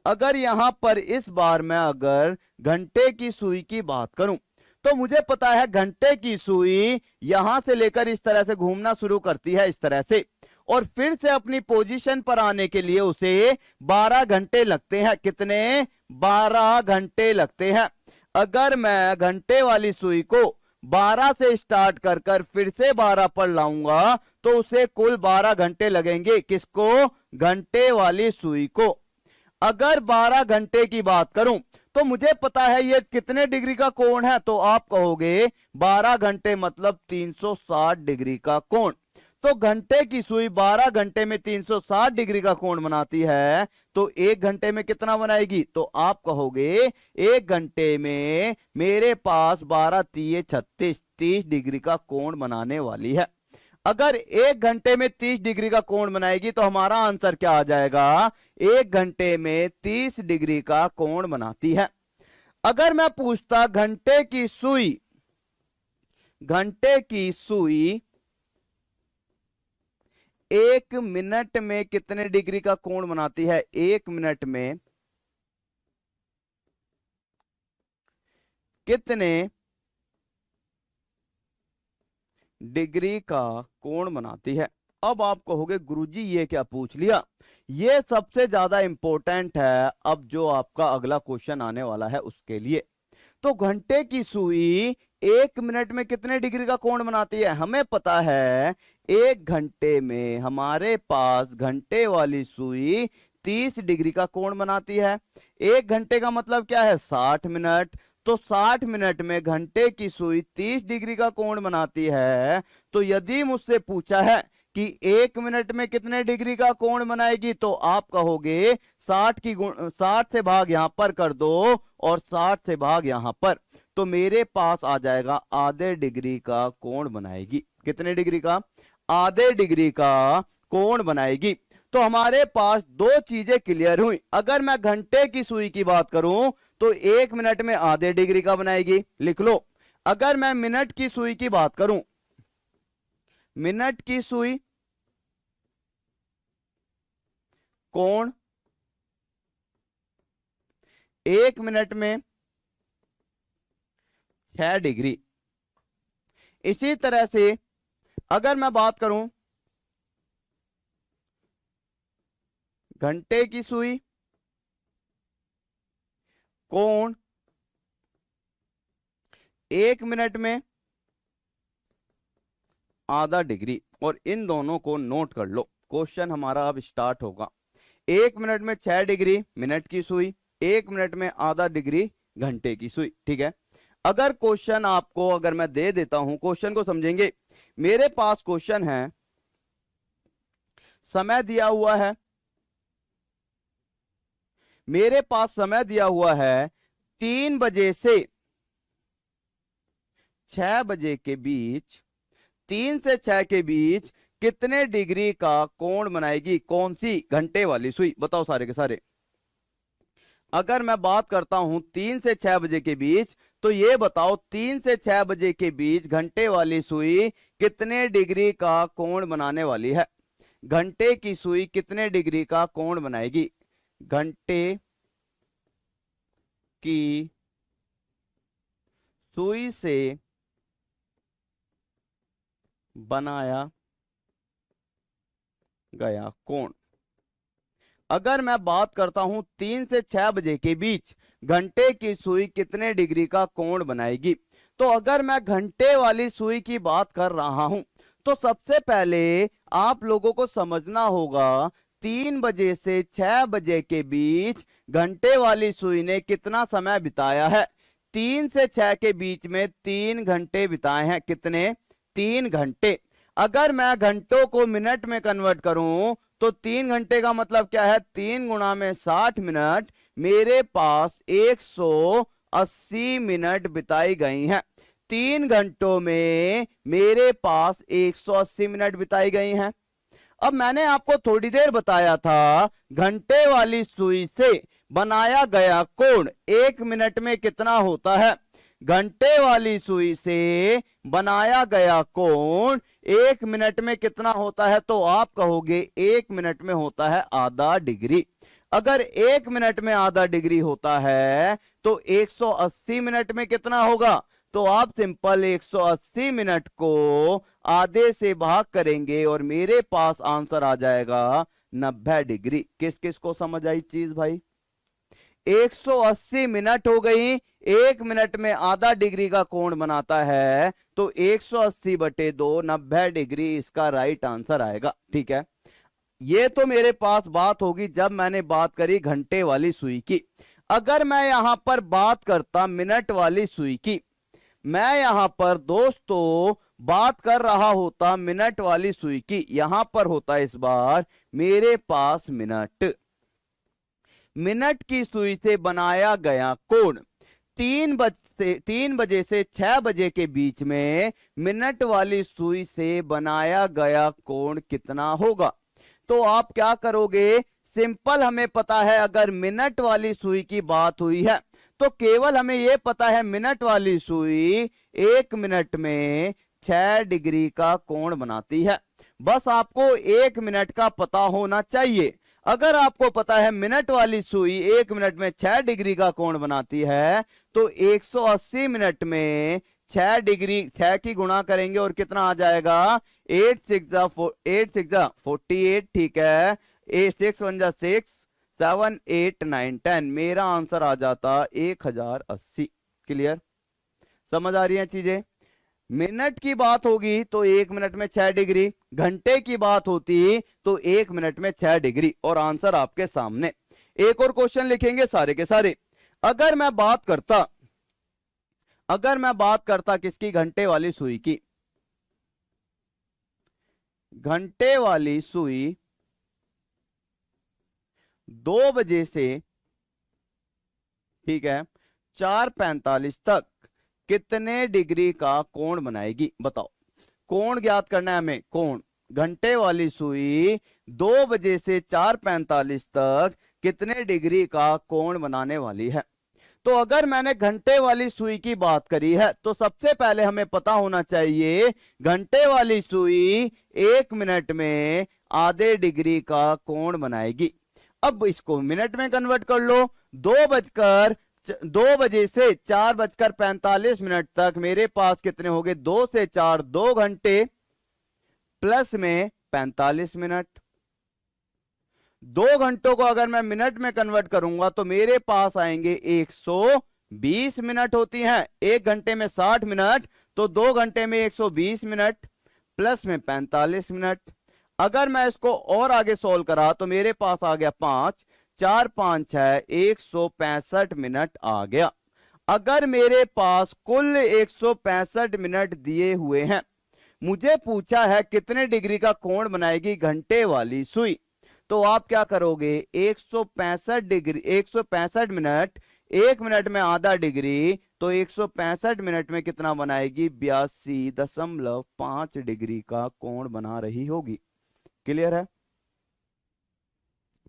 अगर यहां पर इस बार मैं अगर घंटे की सुई की बात करूं तो मुझे पता है घंटे की सुई यहां से लेकर इस तरह से घूमना शुरू करती है, इस तरह से, और फिर से अपनी पोजीशन पर आने के लिए उसे 12 घंटे लगते हैं। कितने, 12 घंटे लगते हैं। अगर मैं घंटे वाली सुई को 12 से स्टार्ट कर कर फिर से 12 पर लाऊंगा तो उसे कुल 12 घंटे लगेंगे। किसको, घंटे वाली सुई को। अगर 12 घंटे की बात करूं तो मुझे पता है ये कितने डिग्री का कोण है, तो आप कहोगे 12 घंटे मतलब 360 डिग्री का कोण। तो घंटे की सुई 12 घंटे में 360 डिग्री का कोण बनाती है, तो 1 घंटे में कितना बनाएगी? तो आप कहोगे 1 घंटे में मेरे पास 12 तिये 36 30 डिग्री का कोण बनाने वाली है। अगर 1 घंटे में 30 डिग्री का कोण बनाएगी तो हमारा आंसर क्या आ जाएगा? 1 घंटे में 30 डिग्री का कोण बनाती है। अगर मैं पूछता घंटे की सुई 1 मिनट में कितने डिग्री का कोण बनाती है? 1 मिनट में कितने डिग्री का कोण बनाती है? अब आप कहोगे गुरुजी ये क्या पूछ लिया, ये सबसे ज्यादा इंपॉर्टेंट है अब जो आपका अगला क्वेश्चन आने वाला है उसके लिए। तो घंटे की सुई 1 मिनट में कितने डिग्री का कोण बनाती है? हमें पता है 1 घंटे में हमारे पास घंटे वाली सुई 30 डिग्री का कोण बनाती है। 1 घंटे का मतलब क्या है? 60 मिनट। तो 60 मिनट में घंटे की सुई 30 डिग्री का कोण बनाती है। तो यदि मुझसे पूछा है कि 1 मिनट में कितने डिग्री का कोण बनाएगी, तो आप कहोगे 60 से भाग यहां पर कर दो और 60 से भाग यहां पर, तो मेरे पास आ जाएगा आधे डिग्री का कोण बनाएगी। कितने डिग्री का? आधे डिग्री का कोण बनाएगी। तो हमारे पास दो चीजें क्लियर हुई। अगर मैं घंटे की सुई की बात करूं तो 1 मिनट में आधे डिग्री का बनाएगी, लिख लो। अगर मैं मिनट की सुई की बात करूं, मिनट की सुई कोण 1 मिनट में 6 डिग्री। इसी तरह से अगर मैं बात करूं घंटे की सुई कोण 1 मिनट में आधा डिग्री, और इन दोनों को नोट कर लो। क्वेश्चन हमारा अब स्टार्ट होगा। 1 मिनट में 6 डिग्री मिनट की सुई, 1 मिनट में आधा डिग्री घंटे की सुई। ठीक है, अगर क्वेश्चन आपको अगर मैं दे देता हूं, क्वेश्चन को समझेंगे। मेरे पास क्वेश्चन है, समय दिया हुआ है, मेरे पास समय दिया हुआ है 3 बजे से 6 बजे के बीच, 3 से 6 के बीच कितने डिग्री का कोण बनाएगी कौन सी? घंटे वाली सुई। बताओ सारे के सारे। अगर मैं बात करता हूं 3 से 6 बजे के बीच, तो ये बताओ 3 से 6 बजे के बीच घंटे वाली सुई कितने डिग्री का कोण बनाने वाली है? घंटे की सुई कितने डिग्री का कोण बनाएगी? घंटे की सुई से बनाया गया कोण। अगर मैं बात करता हूं 3 से 6 बजे के बीच घंटे की सुई कितने डिग्री का कोण बनाएगी, तो अगर मैं घंटे वाली सुई की बात कर रहा हूं तो सबसे पहले आप लोगों को समझना होगा 3 बजे से 6 बजे के बीच घंटे वाली सुई ने कितना समय बिताया है। 3 से 6 के बीच में 3 घंटे बिताए हैं। कितने? 3 घंटे। अगर मैं घंटों को मिनट में कन्वर्ट करूं तो 3 घंटे का मतलब क्या है? 3 गुणा में 60 मिनट, मेरे पास 180 मिनट बिताई गई हैं। 3 घंटों में मेरे पास 180 मिनट बिताई गई हैं। अब मैंने आपको थोड़ी देर बताया था घंटे वाली सुई से बनाया गया कोण 1 मिनट में कितना होता है। घंटे वाली सुई से बनाया गया कोण 1 मिनट में कितना होता है, तो आप कहोगे 1 मिनट में होता है आधा डिग्री। अगर 1 मिनट में आधा डिग्री होता है तो 180 मिनट में कितना होगा, तो आप सिंपल 180 मिनट को आधे से भाग करेंगे और मेरे पास आंसर आ जाएगा 90 डिग्री। किस किस को समझ आई चीज भाई? 180 मिनट हो गई, 1 मिनट में आधा डिग्री का कोण बनाता है, तो 180 बटे 2 90 डिग्री इसका राइट आंसर आएगा। ठीक है, ये तो मेरे पास बात होगी जब मैंने बात करी घंटे वाली सुई की। अगर मैं यहां पर बात करता मिनट वाली सुई की, मैं यहां पर दोस्तों बात कर रहा होता मिनट वाली सुई की, यहां पर होता इस बार मेरे पास मिनट। मिनट की सुई से बनाया गया कोण 3 बजे से 6 बजे के बीच में मिनट वाली सुई से बनाया गया कोण कितना होगा? तो आप क्या करोगे, सिंपल हमें पता है अगर मिनट वाली सुई की बात हुई है तो केवल हमें यह पता है मिनट वाली सुई 1 मिनट में 6 डिग्री का कोण बनाती है। बस आपको 1 मिनट का पता होना चाहिए। अगर आपको पता है मिनट वाली सुई 1 मिनट में 6 डिग्री का कोण बनाती है तो 180 मिनट में 6 डिग्री 6 की गुणा करेंगे और कितना आ जाएगा 8 6 48, ठीक है, 8 6 1 6 7 8 9 10, मेरा आंसर आ जाता 1080। क्लियर, समझ आ रही है चीजें? मिनट की बात होगी तो 1 मिनट में 6 डिग्री, घंटे की बात होती तो 1 मिनट में 6 डिग्री, और आंसर आपके सामने। एक और क्वेश्चन लिखेंगे सारे के सारे। अगर मैं बात करता किसकी, घंटे वाली सुई की। घंटे वाली सुई 2 बजे से, ठीक है, 4:45 तक कितने डिग्री का कोण बनाएगी? बताओ, कोण ज्ञात करना है हमें। कोण, घंटे वाली सुई 2 बजे से 4:45 तक कितने डिग्री का कोण बनाने वाली है? तो अगर मैंने घंटे वाली सुई की बात करी है तो सबसे पहले हमें पता होना चाहिए घंटे वाली सुई 1 मिनट में आधे डिग्री का कोण बनाएगी। अब इसको मिनट में कन्वर्ट कर लो। 2 बजे से 4:45 तक मेरे पास कितने हो गए, 2 से 4 2 घंटे प्लस में 45 मिनट। 2 घंटों को अगर मैं मिनट में कन्वर्ट करूंगा तो मेरे पास आएंगे 120 मिनट होती हैं। 1 घंटे में 60 मिनट, तो 2 घंटे में 120 मिनट प्लस में 45 मिनट। अगर मैं इसको और आगे सोल्व करा तो मेरे पास आ गया 5 4 5 6 165 मिनट आ गया। अगर मेरे पास कुल 165 मिनट दिए हुए हैं, मुझे पूछा है कितने डिग्री का कोण बनाएगी घंटे वाली सुई, तो आप क्या करोगे, 165 मिनट, 1 मिनट में आधा डिग्री, तो 165 मिनट में कितना बनाएगी, 82.5 डिग्री का कोण बना रही होगी। क्लियर है?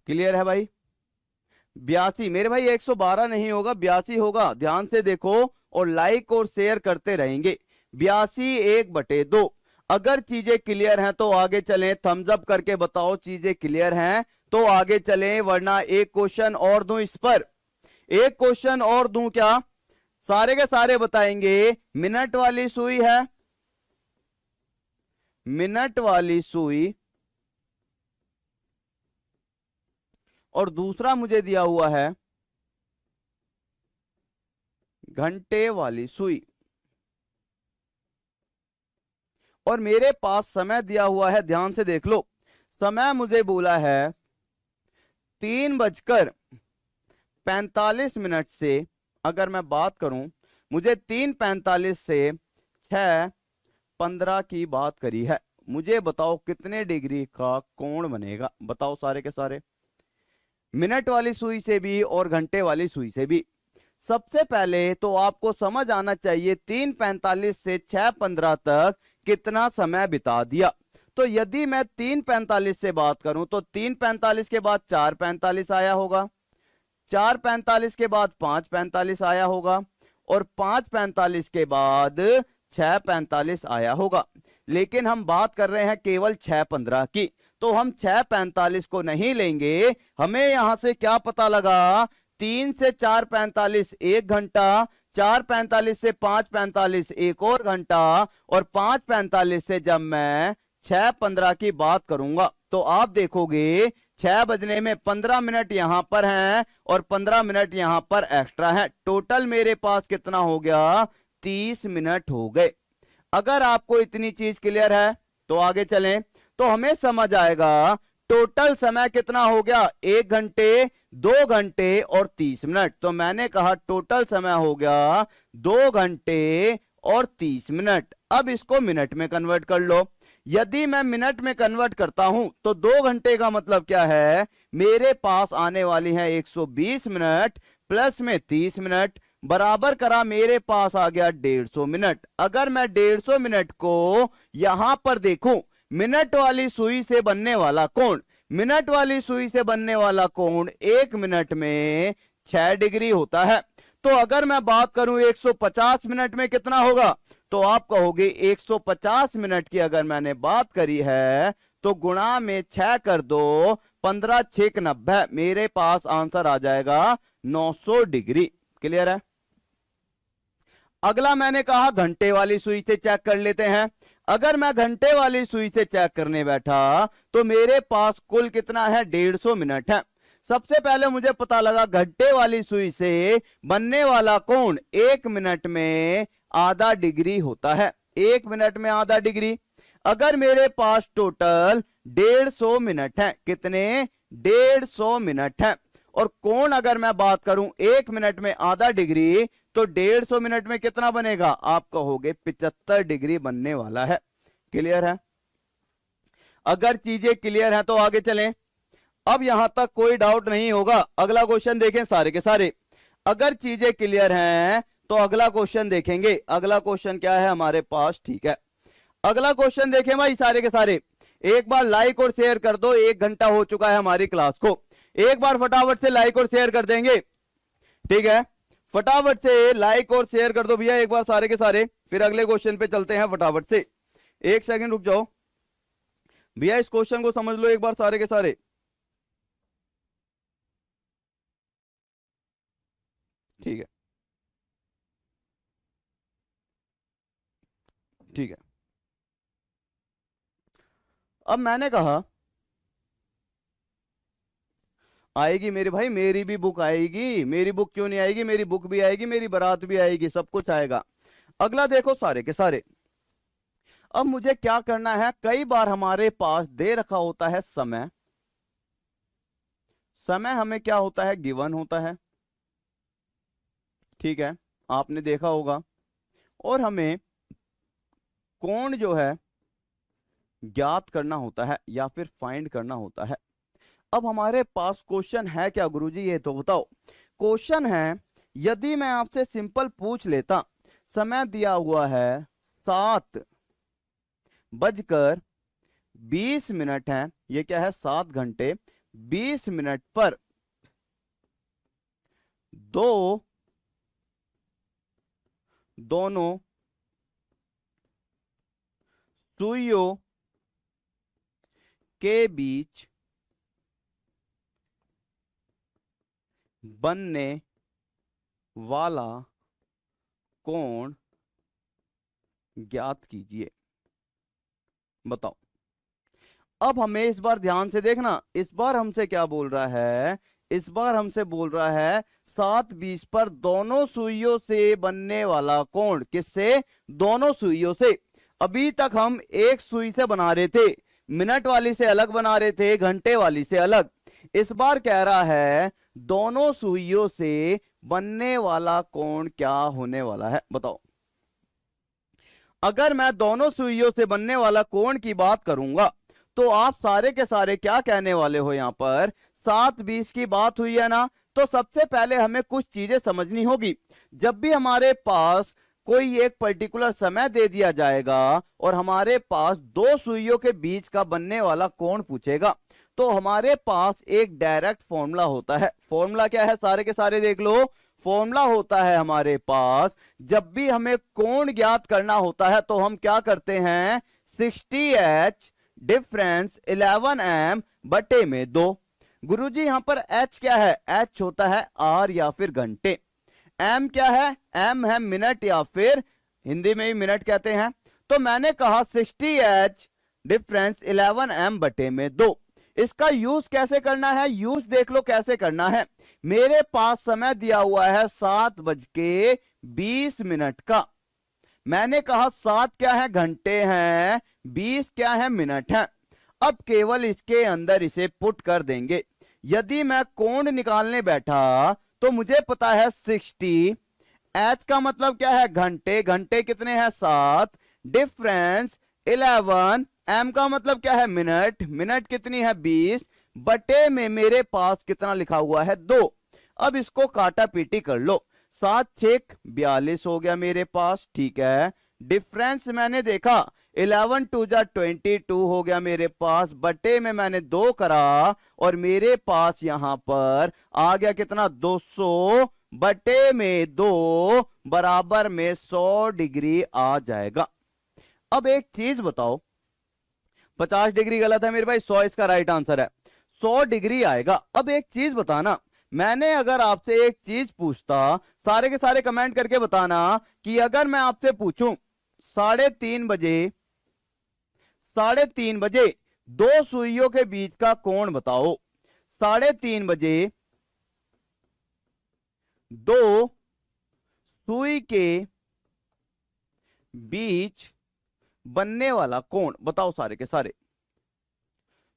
क्लियर है भाई? 82, मेरे भाई 112 नहीं होगा, 82 होगा। ध्यान से देखो और लाइक और शेयर करते रहेंगे। 82 1/2। अगर चीजें क्लियर हैं तो आगे चलें, थम्स अप करके बताओ चीजें क्लियर हैं तो आगे चलें, वरना एक क्वेश्चन और दूं इस पर। एक क्वेश्चन और दूं क्या? सारे के सारे बताएंगे। मिनट वाली सुई है, मिनट वाली सुई, और दूसरा मुझे दिया हुआ है घंटे वाली सुई, और मेरे पास समय दिया हुआ है। ध्यान से देख लो, समय मुझे बोला है 3:45 से, अगर मैं बात करूं, मुझे 3:45 से 6:15 की बात करी है। मुझे बताओ कितने डिग्री का कोण बनेगा? बताओ सारे के सारे, मिनट वाली सुई से भी और घंटे वाली सुई से भी। सबसे पहले तो आपको समझ आना चाहिए 3:45 से 6:15 तक कितना समय बिता दिया। तो यदि मैं 3:45 से बात करूं तो 3:45 के बाद 4:45 आया होगा, 4:45 के बाद 5:45 आया होगा, और 5:45 के बाद 6:45 आया होगा। लेकिन हम बात कर रहे हैं केवल 6:15 की, तो हम 6:45 को नहीं लेंगे। हमें यहां से क्या पता लगा, 3 से 4:45 1 घंटा, 4:45 से 5:45 एक और घंटा, और 5:45 से जब मैं 6:15 की बात करूंगा तो आप देखोगे 6 बजने में 15 मिनट यहां पर हैं और 15 मिनट यहां पर एक्स्ट्रा है। टोटल मेरे पास कितना हो गया, 30 मिनट हो गए। अगर आपको इतनी चीज क्लियर है तो आगे चलें, तो हमें समझ आएगा टोटल समय कितना हो गया, 1 घंटे 2 घंटे और 30 मिनट। तो मैंने कहा टोटल समय हो गया 2 घंटे और 30 मिनट। अब इसको मिनट में कन्वर्ट कर लो। यदि मैं मिनट में कन्वर्ट करता हूं तो 2 घंटे का मतलब क्या है, मेरे पास आने वाली है 120 मिनट प्लस में 30 मिनट, बराबर करा मेरे पास आ गया 150 मिनट। अगर मैं 150 मिनट को यहां पर देखूं, मिनट वाली सुई से बनने वाला कोण, मिनट वाली सुई से बनने वाला कोण 1 मिनट में 6 डिग्री होता है। तो अगर मैं बात करूं 150 मिनट में कितना होगा, तो आप कहोगे 150 मिनट की अगर मैंने बात करी है तो गुणा में 6 कर दो, 15 6 90, मेरे पास आंसर आ जाएगा 900 डिग्री। क्लियर है। अगला मैंने कहा घंटे वाली सुई से चेक कर लेते हैं। अगर मैं घंटे वाली सुई से चेक करने बैठा तो मेरे पास कुल कितना है, 150 मिनट है। सबसे पहले मुझे पता लगा घंटे वाली सुई से बनने वाला कोण 1 मिनट में आधा डिग्री होता है, 1 मिनट में आधा डिग्री। अगर मेरे पास टोटल 150 मिनट है, कितने, 150 मिनट है, और कोण अगर मैं बात करूं 1 मिनट में आधा डिग्री, तो 150 मिनट में कितना बनेगा, आप कहोगे 75 डिग्री बनने वाला है। क्लियर है। अगर चीजें क्लियर हैं तो आगे चलें। अब यहां तक कोई डाउट नहीं होगा। अगला क्वेश्चन देखें सारे के सारे। अगर चीजें क्लियर हैं तो अगला क्वेश्चन देखेंगे। अगला क्वेश्चन क्या है हमारे पास, ठीक है। अगला क्वेश्चन देखें भाई सारे के सारे। एक बार लाइक और शेयर कर दो, 1 घंटा हो चुका है हमारी क्लास को। एक बार फटाफट से लाइक और शेयर कर देंगे, ठीक है। फटाफट से लाइक और शेयर कर दो भैया एक बार सारे के सारे, फिर अगले क्वेश्चन पे चलते हैं फटाफट से। 1 सेकंड रुक जाओ भैया, इस क्वेश्चन को समझ लो एक बार सारे के सारे। ठीक है, ठीक है। अब मैंने कहा आएगी मेरे भाई, मेरी भी बुक आएगी। मेरी बुक क्यों नहीं आएगी, मेरी बुक भी आएगी, मेरी बारात भी आएगी, सब कुछ आएगा। अगला देखो सारे के सारे। अब मुझे क्या करना है, कई बार हमारे पास दे रखा होता है समय। समय हमें क्या होता है, गिवन होता है, ठीक है, आपने देखा होगा। और हमें कोण जो है ज्ञात करना होता है या फिर फाइंड करना होता है। अब हमारे पास क्वेश्चन है क्या गुरुजी, ये तो बताओ। क्वेश्चन है, यदि मैं आपसे सिंपल पूछ लेता, समय दिया हुआ है 7:20 है, ये क्या है, 7 घंटे 20 मिनट पर दोनों सुइयों के बीच बनने वाला कोण ज्ञात कीजिए। बताओ। अब हमें इस बार ध्यान से देखना, इस बार हमसे क्या बोल रहा है, इस बार हमसे बोल रहा है 7:20 पर दोनों सुइयों से बनने वाला कोण, किससे, दोनों सुइयों से। अभी तक हम एक सुई से बना रहे थे, मिनट वाली से अलग बना रहे थे, घंटे वाली से अलग। इस बार कह रहा है दोनों सुइयों से बनने वाला कोण क्या होने वाला है, बताओ। अगर मैं दोनों सुइयों से बनने वाला कोण की बात करूंगा तो आप सारे के सारे क्या कहने वाले हो, यहां पर 7:20 की बात हुई है ना। तो सबसे पहले हमें कुछ चीजें समझनी होगी। जब भी हमारे पास कोई एक पर्टिकुलर समय दे दिया जाएगा और हमारे पास दो सुइयों के बीच का बनने वाला कोण पूछेगा, तो हमारे पास एक डायरेक्ट फॉर्मूला होता है। फॉर्मूला क्या है, सारे के सारे देख लो। फॉर्मूला होता है हमारे पास, जब भी हमें कोण ज्ञात करना होता है तो हम क्या करते हैं, 60h डिफरेंस 11m बटे में 2। गुरुजी यहां पर h क्या है, h होता है आर या फिर घंटे। m क्या है, m है मिनट या फिर हिंदी में भी मिनट कहते हैं। तो मैंने कहा 60h डिफरेंस 11m बटे में 2। इसका यूज कैसे करना है, यूज देख लो कैसे करना है। मेरे पास समय दिया हुआ है 7:20 का। मैंने कहा 7 क्या है, घंटे हैं, 20 क्या है, मिनट है। अब केवल इसके अंदर इसे पुट कर देंगे। यदि मैं कोण निकालने बैठा तो मुझे पता है 60 एच का मतलब क्या है, घंटे, घंटे कितने हैं 7, डिफरेंस 11, एम का मतलब क्या है मिनट, मिनट कितनी है 20, बटे में मेरे पास कितना लिखा हुआ है 2। अब इसको काटा पीटी कर लो, 7 6 42 हो गया मेरे पास, ठीक है। डिफरेंस मैंने देखा 11 2 जा 22 हो गया मेरे पास, बटे में मैंने 2 करा और मेरे पास यहां पर आ गया कितना 200 बटे में 2 बराबर में 100 डिग्री आ जाएगा। अब एक चीज बताओ, 50 डिग्री गलत है मेरे भाई, 100 इसका राइट आंसर है, 100 डिग्री आएगा। अब एक चीज बताना, मैंने अगर आपसे एक चीज पूछता, सारे के सारे कमेंट करके बताना कि अगर मैं आपसे पूछूं 3:30 बजे 2 सुइयों के बीच का कोण बताओ, 3:30 बजे 2 सुई के बीच बनने वाला कोण बताओ, सारे के सारे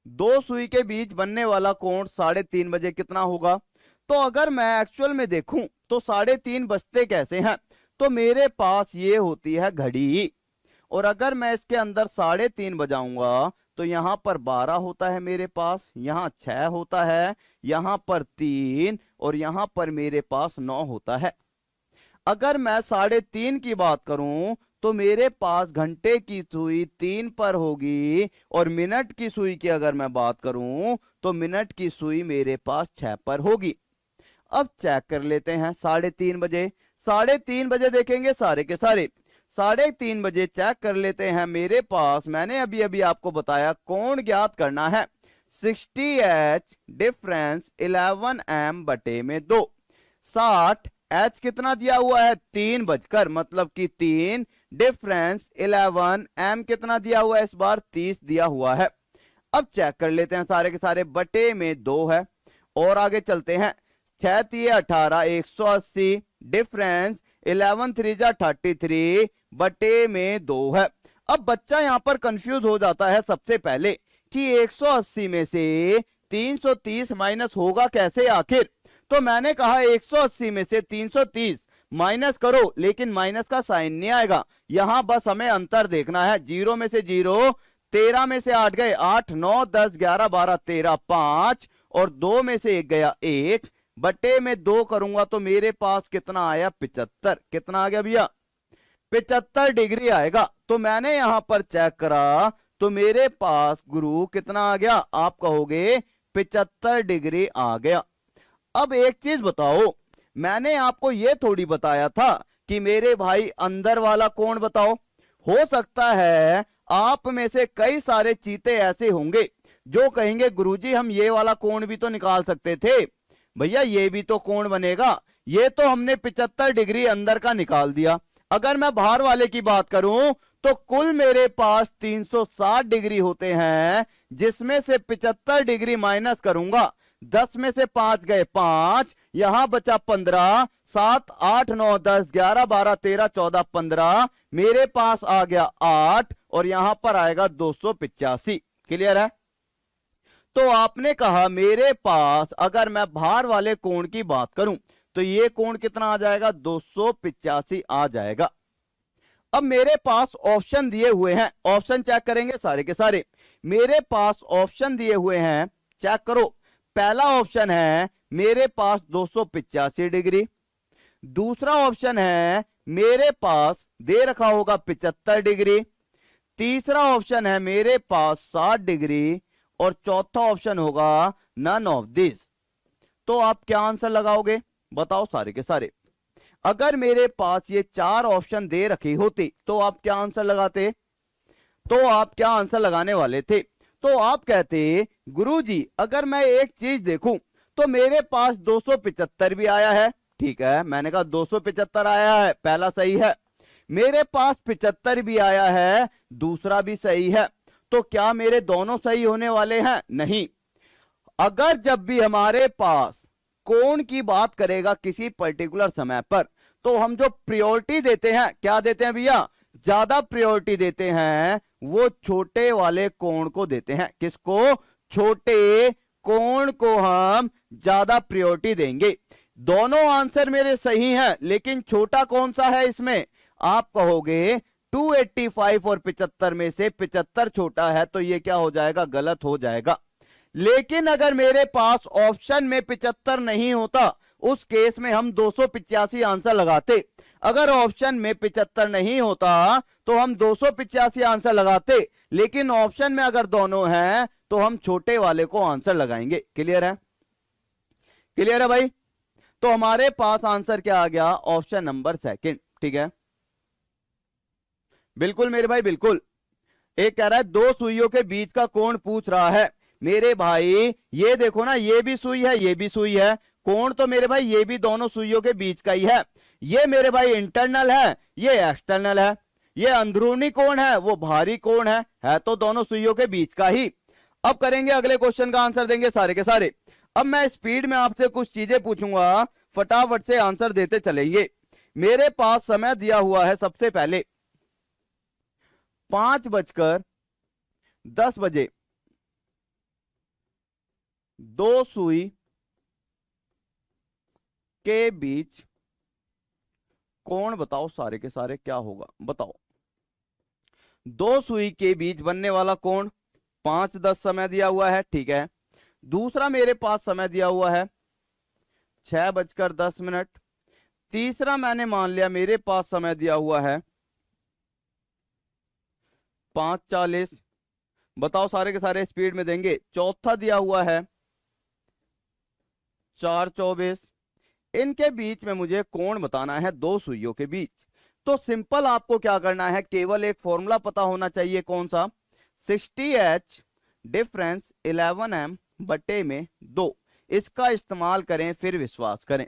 2 सुई के बीच बनने वाला कोण 3:30 बजे कितना होगा। तो अगर मैं एक्चुअल में देखूं तो 3:30 बजते कैसे हैं, तो मेरे पास ये होती है घड़ी, और अगर मैं इसके अंदर 3:30 बजाऊंगा तो यहां पर 12 होता है मेरे पास, यहां 6 होता है, यहां पर 3 और यहां पर मेरे पास 9 होता है। अगर मैं 3:30 की बात करूं तो मेरे पास घंटे की सुई 3 पर होगी, और मिनट की सुई की अगर मैं बात करूं तो मिनट की सुई मेरे पास 6 पर होगी। अब चेक कर लेते हैं 3:30 बजे, 3:30 बजे देखेंगे सारे के सारे, 3:30 बजे चेक कर लेते हैं। मेरे पास मैंने अभी अभी आपको बताया कोण ज्ञात करना है, 60H डिफरेंस 11M बटे में 2, 60 H कितना दिया हुआ है 3 बजकर, मतलब कि 3 डिफरेंस 11, M कितना दिया हुआ है इस बार 30 दिया हुआ है। अब चेक कर लेते हैं सारे के सारे, बटे में 2 है, और आगे चलते हैं, 6 3 18 180 डिफरेंस 11 3 जा 33 बटे में 2 है। अब बच्चा यहां पर कंफ्यूज हो जाता है सबसे पहले कि 180 में से 330 माइनस होगा कैसे आखिर। तो मैंने कहा 180 में से 330 माइनस करो, लेकिन माइनस का साइन नहीं आएगा, यहां बस हमें अंतर देखना है, 0 में से 0, 13 में से 8 गए 8 9 10 11 12 13 5, और 2 में से 1 गया 1, बटे में 2 करूंगा तो मेरे पास कितना आया 75, कितना आ गया भैया 75 डिग्री आएगा। तो मैंने यहां पर चेक करा तो मेरे पास गुरु कितना आ गया, आप कहोगे 75 डिग्री आ गया। अब एक चीज बताओ, मैंने आपको यह थोड़ी बताया था कि मेरे भाई अंदर वाला कोण बताओ। हो सकता है आप में से कई सारे चीते ऐसे होंगे जो कहेंगे गुरुजी हम ये वाला कोण भी तो निकाल सकते थे, भैया ये भी तो कोण बनेगा, ये तो हमने 75 डिग्री अंदर का निकाल दिया। अगर मैं बाहर वाले की बात करूं तो कुल मेरे पास 360 डिग्री होते हैं, जिसमें से 75 डिग्री माइनस करूंगा, 10 में से 5 गए 5, यहां बचा 15, 7 8 9 10 11 12 13 14 15, मेरे पास आ गया 8, और यहां पर आएगा 285। क्लियर है। तो आपने कहा मेरे पास अगर मैं बाहर वाले कोण की बात करूं तो ये कोण कितना आ जाएगा 285 आ जाएगा। अब मेरे पास ऑप्शन दिए हुए हैं, ऑप्शन चेक करेंगे सारे के सारे, मेरे पास ऑप्शन दिए हुए हैं, चेक करो। पहला ऑप्शन है मेरे पास 285 डिग्री, दूसरा ऑप्शन है मेरे पास दे रखा होगा 75 डिग्री, तीसरा ऑप्शन है मेरे पास 60 डिग्री, और चौथा ऑप्शन होगा नन ऑफ दिस। तो आप क्या आंसर लगाओगे बताओ सारे के सारे। अगर मेरे पास ये 4 ऑप्शन दे रखी होती तो आप क्या आंसर लगाते, तो आप क्या आंसर लगाने वाले थे। तो आप कहते गुरुजी अगर मैं एक चीज देखूं तो मेरे पास 275 भी आया है, ठीक है, मैंने कहा 275 आया है, पहला सही है, मेरे पास 75 भी आया है, दूसरा भी सही है, तो क्या मेरे दोनों सही होने वाले हैं, नहीं। अगर जब भी हमारे पास कोण की बात करेगा किसी पर्टिकुलर समय पर, तो हम जो प्रायोरिटी देते हैं, क्या देते हैं भैया, ज्यादा प्रायोरिटी देते हैं, वो छोटे वाले कोण को देते हैं। किसको, छोटे कोण को हम ज्यादा प्रायोरिटी देंगे। दोनों आंसर मेरे सही हैं, लेकिन छोटा कौन सा है इसमें? आप कहोगे 285 और 75 में से 75 छोटा है, तो ये क्या हो जाएगा? गलत हो जाएगा। लेकिन अगर मेरे पास ऑप्शन में 75 नहीं होता, उस केस में हम 285 आंसर लगाते। अगर ऑप्शन में 75 नहीं होता तो हम 285 आंसर लगाते, लेकिन ऑप्शन में अगर दोनों हैं तो हम छोटे वाले को आंसर लगाएंगे। क्लियर है? क्लियर है भाई? तो हमारे पास आंसर क्या आ गया? Option number second. ठीक है, बिल्कुल मेरे भाई, बिल्कुल। एक कह रहा है दो सुइयों के बीच का कोण पूछ रहा है। मेरे भाई ये देखो ना, ये भी सुई है, ये भी सुई है। कोण तो मेरे भाई ये भी दोनों सुइयों के बीच का ही है। ये मेरे भाई इंटरनल है, ये एक्सटर्नल है। ये अंदरूनी कोण है, वो बाहरी कोण है तो दोनों सुइयों के बीच का ही। अब करेंगे अगले क्वेश्चन का आंसर देंगे सारे के सारे। अब मैं स्पीड में आपसे कुछ चीजें पूछूंगा, फटाफट से आंसर देते चलेंगे। मेरे पास समय दिया हुआ है सबसे पहले 5:10 दो सुई के बीच कोण बताओ सारे के सारे क्या होगा? बताओ। दो सुई के बीच बनने वाला कोण 5:10 समय दिया हुआ है, ठीक है। दूसरा मेरे पास समय दिया हुआ है 6:10। तीसरा मैंने मान लिया मेरे पास समय दिया हुआ है 5:40। बताओ सारे के सारे स्पीड में देंगे। चौथा दिया हुआ है 4:24। इनके बीच में मुझे कोण बताना है दो सुइयों के बीच। तो सिंपल आपको क्या करना है, केवल एक फॉर्मूला पता होना चाहिए। कौन सा? 60H डिफरेंस 11M बटे में 2। इसका इस्तेमाल करें, फिर विश्वास करें।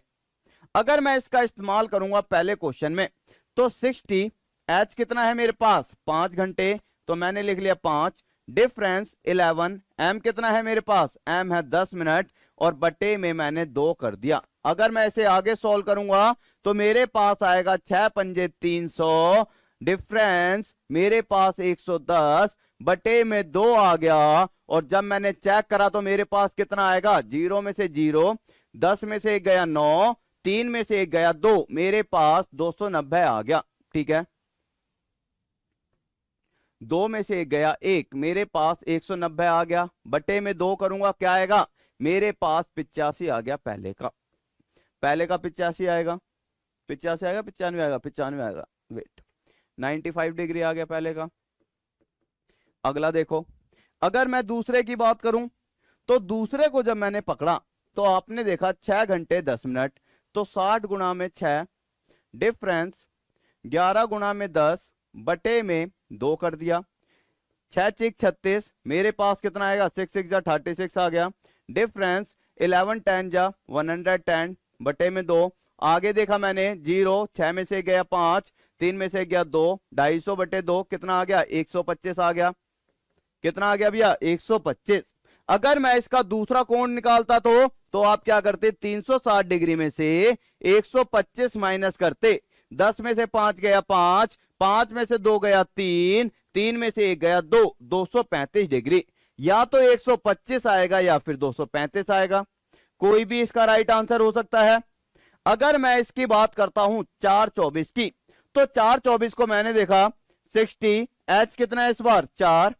अगर मैं इसका इस्तेमाल करूंगा पहले क्वेश्चन में, तो 60H कितना है मेरे पास? 5 घंटे, तो मैंने लिख लिया 5 डिफरेंस 11। M कितना है मेरे पास? M है 10 मिनट, और बटे में मैंने 2 कर दिया। अगर मैं इसे आगे सॉल्व करूंगा तो मेरे पास आएगा 6 पंजे 300 डिफरेंस मेरे पास 110 बटे में 2 आ गया। और जब मैंने चेक करा तो मेरे पास कितना आएगा? 0 में से 0, 10 में से 1 गया 9, 3 में से 1 गया 2, मेरे पास 290 आ गया। ठीक है, 2 में से 1 गया 1, मेरे पास 190 आ गया। बटे में 2 करूंगा, क्या आएगा? मेरे पास 85 आ गया। पहले का 85 आएगा, 85 आएगा, 95 आएगा, 95 आएगा। वेट, 95 डिग्री आ गया पहले का। अगला देखो, अगर मैं दूसरे की बात करूं तो दूसरे को जब मैंने पकड़ा तो आपने देखा 6 घंटे 10 मिनट, तो 60 गुणा में 6 डिफरेंस 11 गुणा में 10 बटे में 2 कर दिया। 6 6 36, मेरे पास कितना आएगा? 6 6 जा 36 आ गया। डिफरेंस 11 10 जा 110 बटे में 2। आगे देखा मैंने 0, 6 में से गया 5, 3 में से गया 2, 250 बटे 2 कितना आ गया? 125 आ गया। कितना आ गया भैया? 125। अगर मैं इसका दूसरा कोण निकालता तो आप क्या करते? 360 डिग्री में से 125 माइनस करते। 10 में से 5 गया 5, 5 में से 2 गया 3, 3 में से 1 गया 2, 235 डिग्री। या तो 125 आएगा या फिर 235 आएगा, कोई भी इसका राइट आंसर हो सकता है। अगर मैं इसकी बात करता हूं 4:24 की, तो 4:24 को मैंने देखा 60, H कितना है इस बार? 4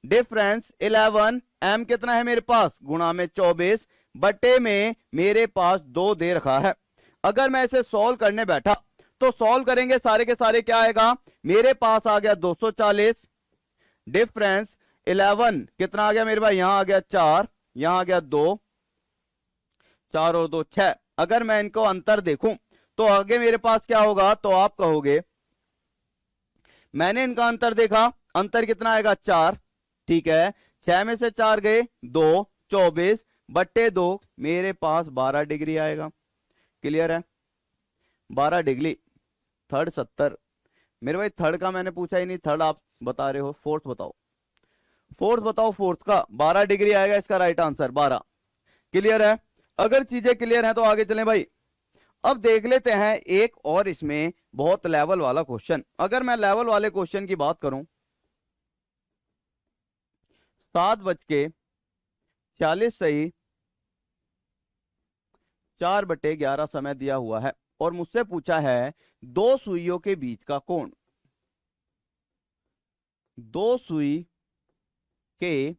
डिफरेंस 11, M कितना है मेरे पास? गुणा में 24 बटे में मेरे पास 2 दे रखा है। अगर मैं इसे सॉल्व करने बैठा तो सॉल्व करेंगे सारे के सारे, क्या आएगा? मेरे पास आ गया 240 डिफरेंस 11 कितना आ गया मेरे भाई? यहां आ गया 4, यहां आ गया 2, 4 और 2 6। अगर मैं इनको अंतर देखूं तो आगे मेरे पास क्या होगा? तो आप कहोगे मैंने इनका अंतर देखा, अंतर कितना आएगा? 4। ठीक है, 6 में से 4 गए 2, 24 बट्टे 2, मेरे पास 12 डिग्री आएगा। क्लियर है? 12 डिग्री। थर्ड 70। मेरे भाई थर्ड का मैंने पूछा ही नहीं, थर्ड आप बता रहे हो। फोर्थ बताओ, फोर्थ बताओ। फोर्थ का 12 डिग्री आएगा इसका राइट आंसर, 12। क्लियर है? अगर चीजें क्लियर हैं तो आगे चलें भाई। अब देख लेते हैं एक और इसमें बहुत लेवल वाला क्वेश्चन। अगर मैं लेवल वाले क्वेश्चन की बात करूं, 7:40 सही 4/11 समय दिया हुआ है और मुझसे पूछा है दो सुइयों के बीच का कोण, दो सुई के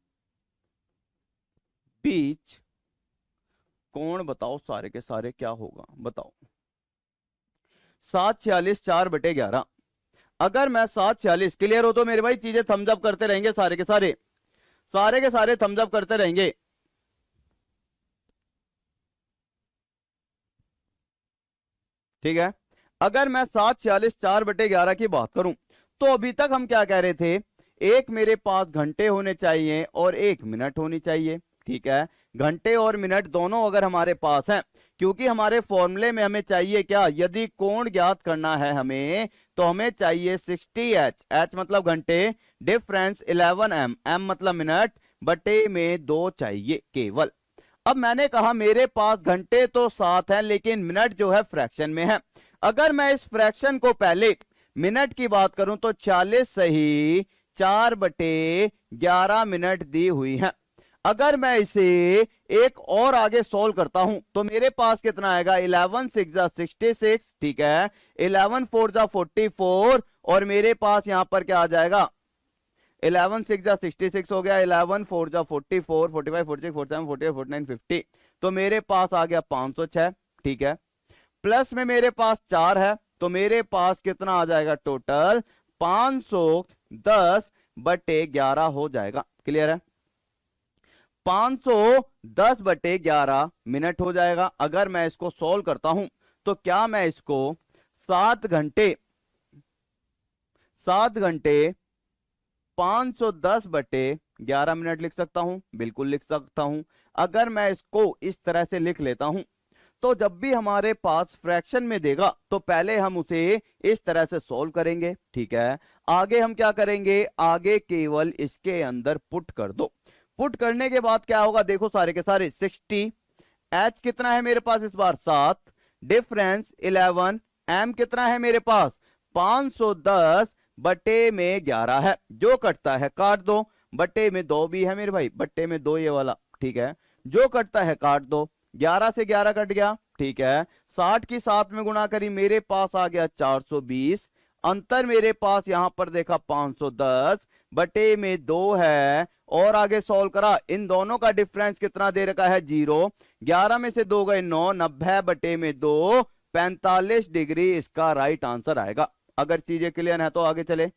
बीच कोण बताओ सारे के सारे क्या होगा, बताओ। 746 4/11। अगर मैं 746, क्लियर हो तो मेरे भाई चीजें थम्स अप करते रहेंगे, सारे के सारे थम्स अप करते रहेंगे। ठीक है, अगर मैं 746 4/11 की बात करूं तो अभी तक हम क्या कह रहे थे, एक मेरे पास घंटे होने चाहिए और एक मिनट होनी चाहिए। ठीक है, घंटे और मिनट दोनों अगर हमारे पास हैं, क्योंकि हमारे फॉर्मूले में हमें चाहिए क्या, यदि कोण ज्ञात करना है हमें तो हमें चाहिए 60h, h मतलब घंटे, डिफरेंस 11m, m मतलब मिनट, बटे में 2 चाहिए केवल। अब मैंने कहा मेरे पास घंटे तो 7 है लेकिन मिनट जो है फ्रैक्शन में है। अगर मैं इस फ्रैक्शन को पहले मिनट की बात करूं तो 40 सही 4/11 मिनट दी हुई है। अगर मैं इसे एक और आगे सोल्व करता हूं तो मेरे पास कितना आएगा, 11 6 66, ठीक है, 11 4 44 और मेरे पास यहां पर क्या आ जाएगा, 11 6 66 हो गया, 11 4 44, 45 46 47 48 49 50, तो मेरे पास आ गया 506। ठीक है, प्लस में मेरे पास 4 है तो मेरे पास कितना आ जाएगा टोटल, 510/11 हो जाएगा। क्लियर है, 510/11 मिनट हो जाएगा। अगर मैं इसको सॉल्व करता हूं तो क्या मैं इसको 7 घंटे 510/11 मिनट लिख सकता हूं, बिल्कुल लिख सकता हूं। अगर मैं इसको इस तरह से लिख लेता हूं तो जब भी हमारे पास फ्रैक्शन में देगा तो पहले हम उसे इस तरह से सॉल्व करेंगे। ठीक है, आगे हम क्या करेंगे, आगे केवल इसके अंदर पुट कर दो। पुट करने के बाद क्या होगा, देखो सारे के सारे 60, h कितना है मेरे पास इस बार 7, डिफरेंस 11, m कितना है मेरे पास 510/11 है, जो कटता है काट दो, बटे में 2 भी है मेरे भाई, बटे में 2 ये वाला। ठीक है, जो कटता है काट दो, 11 से 11 कट गया। ठीक है, 60 की 7 में गुणा करी, मेरे पास आ गया 420, अंतर मेरे पास यहां पर देखा 510 बटे में 2 है, और आगे सॉल्व करा, इन दोनों का डिफरेंस कितना दे रखा है 0, 11 में से 2 गए 9, 90 बटे में 2 45 डिग्री इसका राइट आंसर आएगा। अगर चीजें क्लियर है तो आगे चले,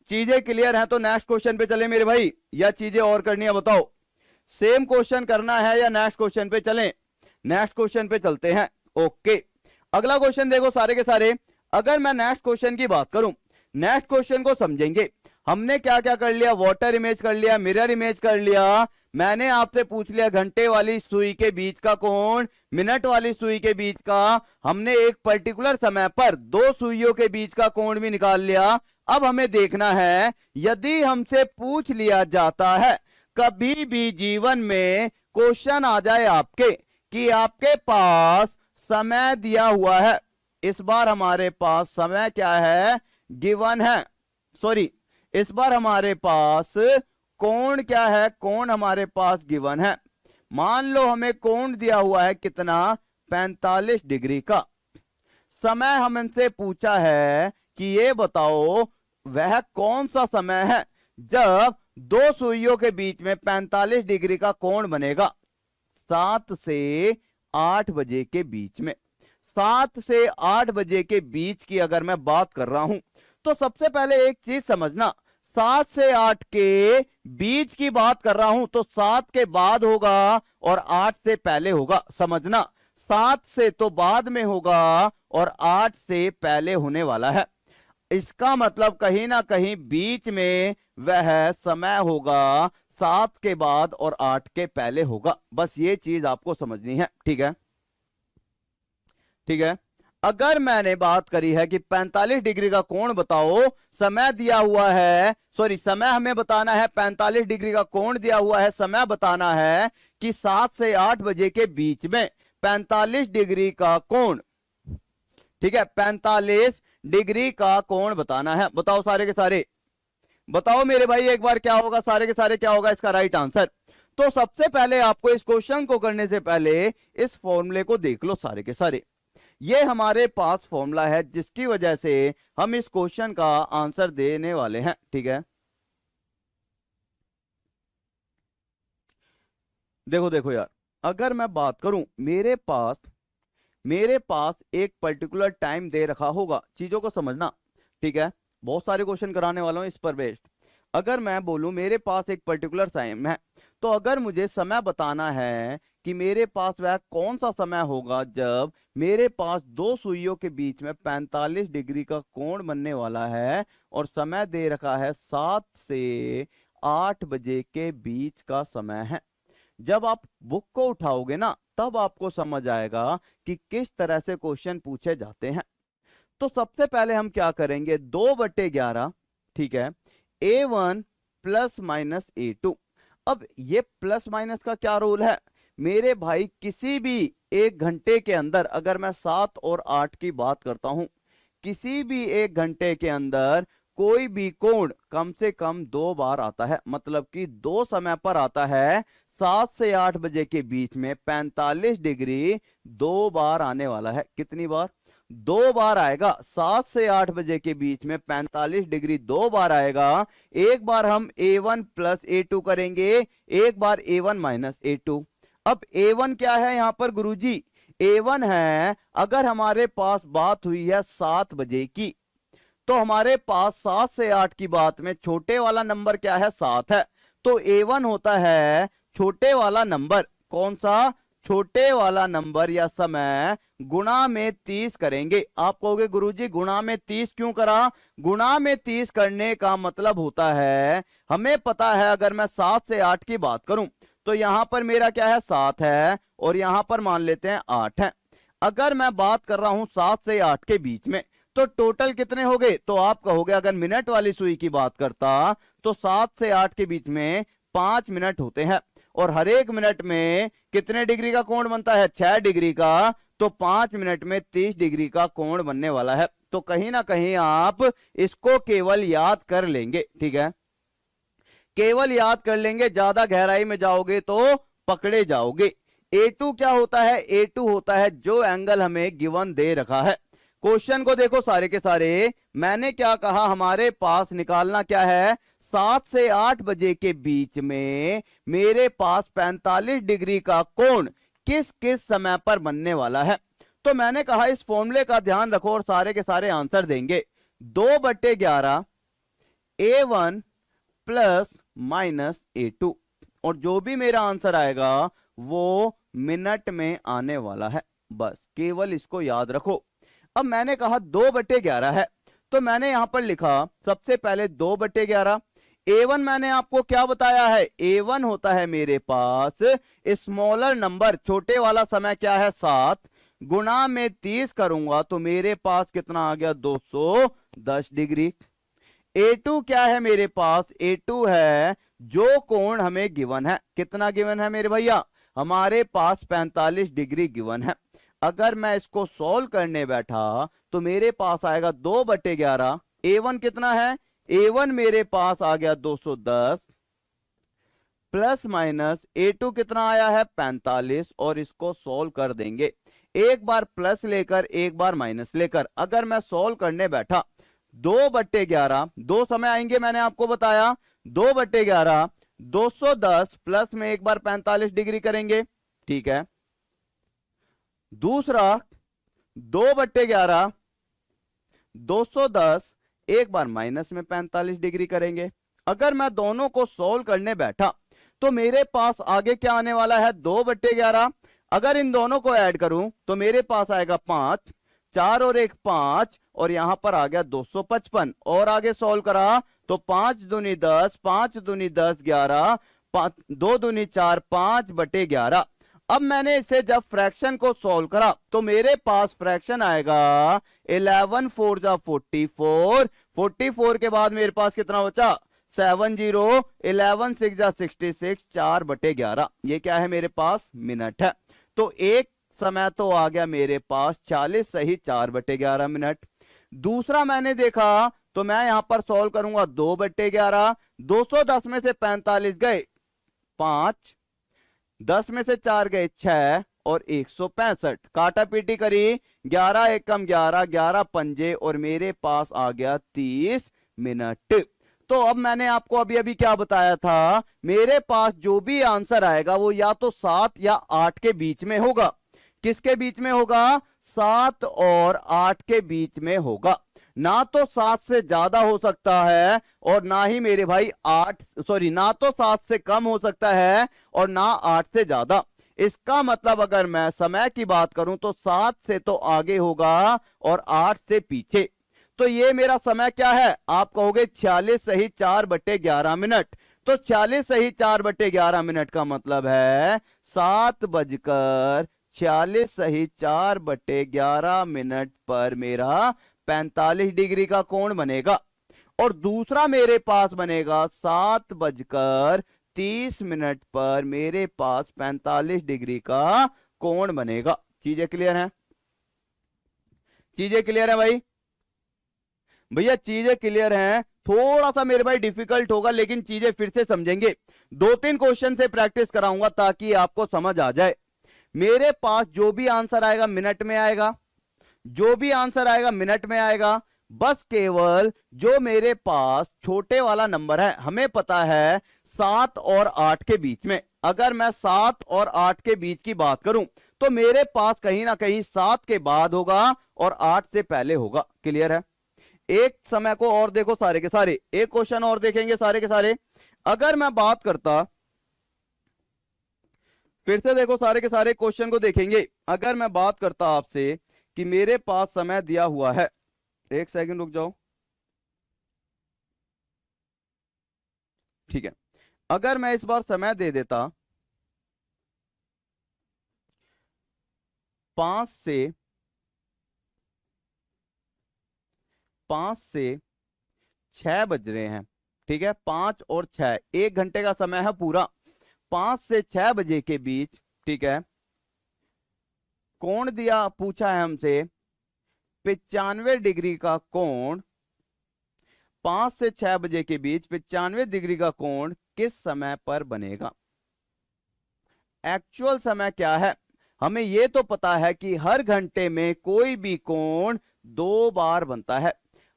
चीजें क्लियर है तो नेक्स्ट क्वेश्चन पे चले मेरे भाई, या चीजें और करनी है बताओ, सेम क्वेश्चन करना है या नेक्स्ट क्वेश्चन पे चलें, नेक्स्ट क्वेश्चन पे चलते हैं। ओके, अगला क्वेश्चन देखो सारे के सारे, अगर मैं नेक्स्ट क्वेश्चन की बात करूं, नेक्स्ट क्वेश्चन को समझेंगे। हमने क्या क्या कर लिया, वाटर इमेज कर लिया, मिरर इमेज कर लिया, मैंने आपसे पूछ लिया घंटे वाली सुई के बीच का कोण, मिनट वाली सुई के बीच का, हमने एक पर्टिकुलर समय पर दो सुइयों के बीच का कोण भी निकाल लिया। अब हमें देखना है, यदि हमसे पूछ लिया जाता है कभी भी जीवन में क्वेश्चन आ जाए आपके कि आपके पास समय दिया हुआ है, इस बार हमारे पास समय क्या है गिवन है, सॉरी इस बार हमारे पास कोण क्या है, कोण हमारे पास गिवन है। मान लो हमें कोण दिया हुआ है कितना 45 डिग्री का, समय हमसे पूछा है कि ये बताओ वह कौन सा समय है जब दो सुइयों के बीच में 45 डिग्री का कोण बनेगा, 7 से 8 बजे के बीच में। 7 से 8 बजे के बीच की अगर मैं बात कर रहा हूं तो सबसे पहले एक चीज समझना, 7 से 8 के बीच की बात कर रहा हूं तो 7 के बाद होगा और 8 से पहले होगा, समझना 7 से तो बाद में होगा और 8 से पहले होने वाला है। इसका मतलब कहीं ना कहीं बीच में वह समय होगा 7 के बाद और 8 के पहले होगा, बस ये चीज आपको समझनी है। ठीक है, ठीक है, अगर मैंने बात करी है कि 45 डिग्री का कोण बताओ, समय दिया हुआ है, सॉरी समय हमें बताना है, 45 डिग्री का कोण दिया हुआ है, समय बताना है कि 7 से 8 बजे के बीच में 45 डिग्री का कोण, ठीक है 45 डिग्री का कोण बताना है। बताओ सारे के सारे, बताओ मेरे भाई एक बार क्या होगा, सारे के सारे क्या होगा इसका राइट आंसर। तो सबसे पहले आपको इस क्वेश्चन को करने से पहले इस फॉर्मूले को देख लो सारे के सारे। ये हमारे पास फॉर्मूला है जिसकी वजह से हम इस क्वेश्चन का आंसर देने वाले हैं, ठीक है। देखो देखो यार, अगर मैं बात करूं, मेरे पास एक पर्टिकुलर टाइम दे रखा होगा, चीजों को समझना, ठीक है। बहुत सारे क्वेश्चन कराने वाला हूं इस पर बेस्ड। अगर मैं बोलूं मेरे पास एक पर्टिकुलर टाइम है, तो अगर मुझे समय बताना है कि मेरे पास वह कौन सा समय होगा जब मेरे पास दो सुइयों के बीच में 45 डिग्री का कोण बनने वाला है और समय दे रखा है 7 से 8 बजे के बीच का समय है। जब आप बुक को उठाओगे ना, तब आपको समझ आएगा कि किस तरह से क्वेश्चन पूछे जाते हैं। तो सबसे पहले हम क्या करेंगे, 2/11, ठीक है, A1 प्लस माइनस A2। अब ये प्लस माइनस का क्या रोल है मेरे भाई, किसी भी 1 घंटे के अंदर, अगर मैं 7 और 8 की बात करता हूं, किसी भी 1 घंटे के अंदर कोई भी कोण कम से कम 2 बार आता है। मतलब कि 2 समय पर आता है। 7 से 8 बजे के बीच में 45 डिग्री 2 बार आने वाला है। कितनी बार? 2 बार आएगा। 7 से 8 बजे के बीच में 45 डिग्री 2 बार आएगा। एक बार हम A1 प्लस A2 करेंगे, एक बार A1 माइनस A2। अब A1 क्या है यहां पर गुरुजी? A1 है, अगर हमारे पास बात हुई है 7 बजे की, तो हमारे पास 7 से 8 की बात में छोटे वाला नंबर क्या है? 7 है। तो A1 होता है छोटे वाला नंबर। कौन सा? छोटे वाला नंबर या समय गुणा में 30 करेंगे। आप कहोगे गुरुजी गुणा में 30 क्यों करा? गुणा में 30 करने का मतलब होता है, हमें पता है अगर मैं 7 से 8 की बात करूं तो यहां पर मेरा क्या है? 7 है और यहां पर मान लेते हैं 8 है। अगर मैं बात कर रहा हूं 7 से 8 के बीच में, तो टोटल कितने हो गए? तो आप कहोगे अगर मिनट वाली सुई की बात करता तो 7 से 8 के बीच में 5 मिनट होते हैं और हर एक मिनट में कितने डिग्री का कोण बनता है? 6 डिग्री का। तो 5 मिनट में 30 डिग्री का कोण बनने वाला है। तो कहीं ना कहीं आप इसको केवल याद कर लेंगे, ठीक है, केवल याद कर लेंगे। ज्यादा गहराई में जाओगे तो पकड़े जाओगे। A2 क्या होता है? A2 होता है जो एंगल हमें गिवन दे रखा है। क्वेश्चन को देखो सारे के सारे, मैंने क्या कहा, हमारे पास निकालना क्या है? 7 से 8 बजे के बीच में मेरे पास 45 डिग्री का कोण किस किस समय पर बनने वाला है। तो मैंने कहा इस फॉर्मूले का ध्यान रखो और सारे के सारे आंसर देंगे। 2/11 A1 प्लस माइनस A2, और जो भी मेरा आंसर आएगा वो मिनट में आने वाला है। बस केवल इसको याद रखो। अब मैंने कहा 2/11 है, तो मैंने यहां पर लिखा सबसे पहले 2/11। A1 मैंने आपको क्या बताया है? A1 होता है मेरे पास स्मॉलर नंबर, छोटे वाला समय क्या है? 7, गुणा में 30 करूंगा तो मेरे पास कितना आ गया? 210 डिग्री। A2 क्या है मेरे पास? A2 है जो कोण हमें गिवन है। कितना गिवन है मेरे भैया? हमारे पास 45 डिग्री गिवन है। अगर मैं इसको सॉल्व करने बैठा तो मेरे पास आएगा 2/11। A1 कितना है? A1 मेरे पास आ गया 210 प्लस माइनस A2 कितना आया है? 45, और इसको सॉल्व कर देंगे। एक बार प्लस लेकर एक बार माइनस लेकर। अगर मैं सॉल्व करने बैठा 2/11, दो समय आएंगे मैंने आपको बताया। 2/11 210 प्लस में एक बार 45 डिग्री करेंगे, ठीक है। दूसरा 2/11 210 एक बार माइनस में 45 डिग्री करेंगे। अगर मैं दोनों को सोल्व करने बैठा तो मेरे पास आगे क्या आने वाला है? 2/11। अगर इन दोनों को ऐड करूं तो मेरे पास आएगा 5, 4 और 1 5, और यहां पर आ गया 255। और आगे सोल्व करा तो 5 दूनी 10, 5 दूनी 10 11, 2 दूनी 4, 5/11। अब मैंने इसे जब फ्रैक्शन को सॉल्व करा तो मेरे पास फ्रैक्शन आएगा 11 4 जा 44। 44 के बाद मेरे पास कितना बचा? 70। 11 6 जा 66, 4/11। ये क्या है मेरे पास? मिनट है। तो एक समय तो आ गया मेरे पास 40 सही 4/11 मिनट। दूसरा मैंने देखा तो मैं यहां पर सॉल्व करूंगा 2/11। 210 में से 45 गए 5, 10 में से 4 गए 6 और 165, काटा पीटी करी, 11 एकम 11, 11 पंजे और मेरे पास आ गया 30 मिनट। तो अब मैंने आपको अभी अभी क्या बताया था, मेरे पास जो भी आंसर आएगा वो या तो 7 या 8 के बीच में होगा। किसके बीच में होगा? 7 और 8 के बीच में होगा। ना तो 7 से ज्यादा हो सकता है और ना ही मेरे भाई ना तो 7 से कम हो सकता है और ना 8 से ज्यादा। इसका मतलब अगर मैं समय की बात करूं तो 7 से तो आगे होगा और 8 से पीछे। तो ये मेरा समय क्या है? आप कहोगे 46 सही 4/11 मिनट। तो 46 सही 4/11 मिनट का मतलब है 7:46 सही 4/11 मिनट पर मेरा 45 डिग्री का कोण बनेगा। और दूसरा मेरे पास बनेगा 7:30 मिनट पर मेरे पास 45 डिग्री का कोण बनेगा। चीजें क्लियर हैं? चीजें क्लियर है भाई? भैया चीजें क्लियर हैं। थोड़ा सा मेरे भाई डिफिकल्ट होगा लेकिन चीजें फिर से समझेंगे। 2-3 क्वेश्चन से प्रैक्टिस कराऊंगा ताकि आपको समझ आ जाए। मेरे पास जो भी आंसर आएगा मिनट में आएगा, जो भी आंसर आएगा मिनट में आएगा। बस केवल जो मेरे पास छोटे वाला नंबर है, हमें पता है 7 और 8 के बीच में, अगर मैं 7 और 8 के बीच की बात करूं तो मेरे पास कहीं ना कहीं 7 के बाद होगा और 8 से पहले होगा। क्लियर है? एक समय को और देखो सारे के सारे, एक क्वेश्चन और देखेंगे सारे के सारे। अगर मैं बात करता, फिर से देखो सारे के सारे क्वेश्चन को देखेंगे। अगर मैं बात करता आपसे कि मेरे पास समय दिया हुआ है, एक सेकंड रुक जाओ, ठीक है। अगर मैं इस बार समय दे देता 5 से 6 बज रहे हैं, ठीक है। 5 और 6 1 घंटे का समय है पूरा। 5 से 6 बजे के बीच, ठीक है, कोण दिया, पूछा है हमसे 95 डिग्री का कोण। 5 से 6 बजे के बीच 95 डिग्री का कोण किस समय पर बनेगा? एक्चुअल समय क्या है? हमें यह तो पता है कि हर घंटे में कोई भी कोण 2 बार बनता है।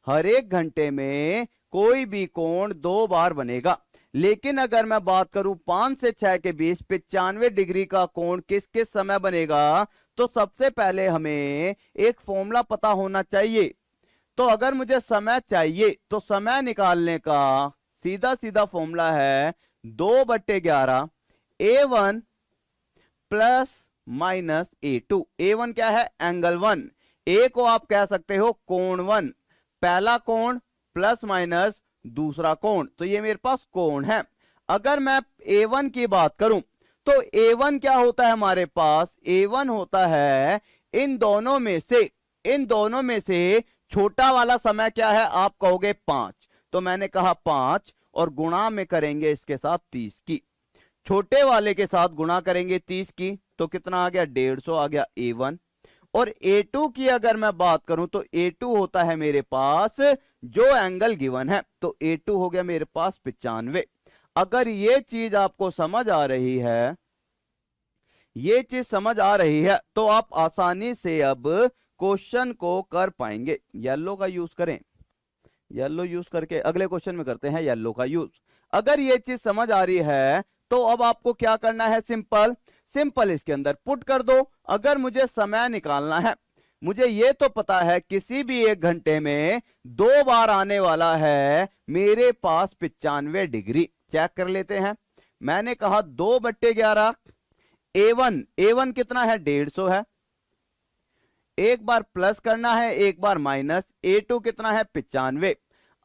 हर एक घंटे में कोई भी कोण 2 बार बनेगा। लेकिन अगर मैं बात करूं 5 से 6 के बीच 95 डिग्री का कोण किस किस समय बनेगा, तो सबसे पहले हमें एक फॉर्मूला पता होना चाहिए। तो अगर मुझे समय चाहिए तो समय निकालने का सीधा सीधा फॉर्मूला है 2/11 A1 plus minus A2। A1 क्या है? एंगल 1। A को आप कह सकते हो कोण 1, पहला कोण प्लस माइनस दूसरा कोण, तो ये मेरे पास कोण है। अगर मैं A1 की बात करूं तो A1 क्या होता है हमारे पास? A1 होता है इन दोनों में से छोटा वाला समय क्या है? आप कहोगे 5, तो मैंने कहा 5 और गुणा में करेंगे इसके साथ 30 की। छोटे वाले के साथ गुणा करेंगे 30 की, तो कितना आ गया? 150 आ गया A1। और A2 की अगर मैं बात करूं तो A2 होता है मेरे पास जो एंगल गिवन है, तो A2 हो गया मेरे पास 95। अगर ये चीज आपको समझ आ रही है, ये चीज समझ आ रही है, तो आप आसानी से अब क्वेश्चन को कर पाएंगे। येलो का यूज करें, येलो यूज करके अगले क्वेश्चन में करते हैं येलो का यूज। अगर ये चीज समझ आ रही है तो अब आपको क्या करना है? सिंपल इसके अंदर पुट कर दो। अगर मुझे समय निकालना है, मुझे ये तो पता है किसी भी 1 घंटे में 2 बार आने वाला है मेरे पास 95 डिग्री। चेक कर लेते हैं। मैंने कहा 2/11 A1 कितना है? 150 है। एक बार प्लस करना है, एक बार माइनस। A2 कितना है? 95।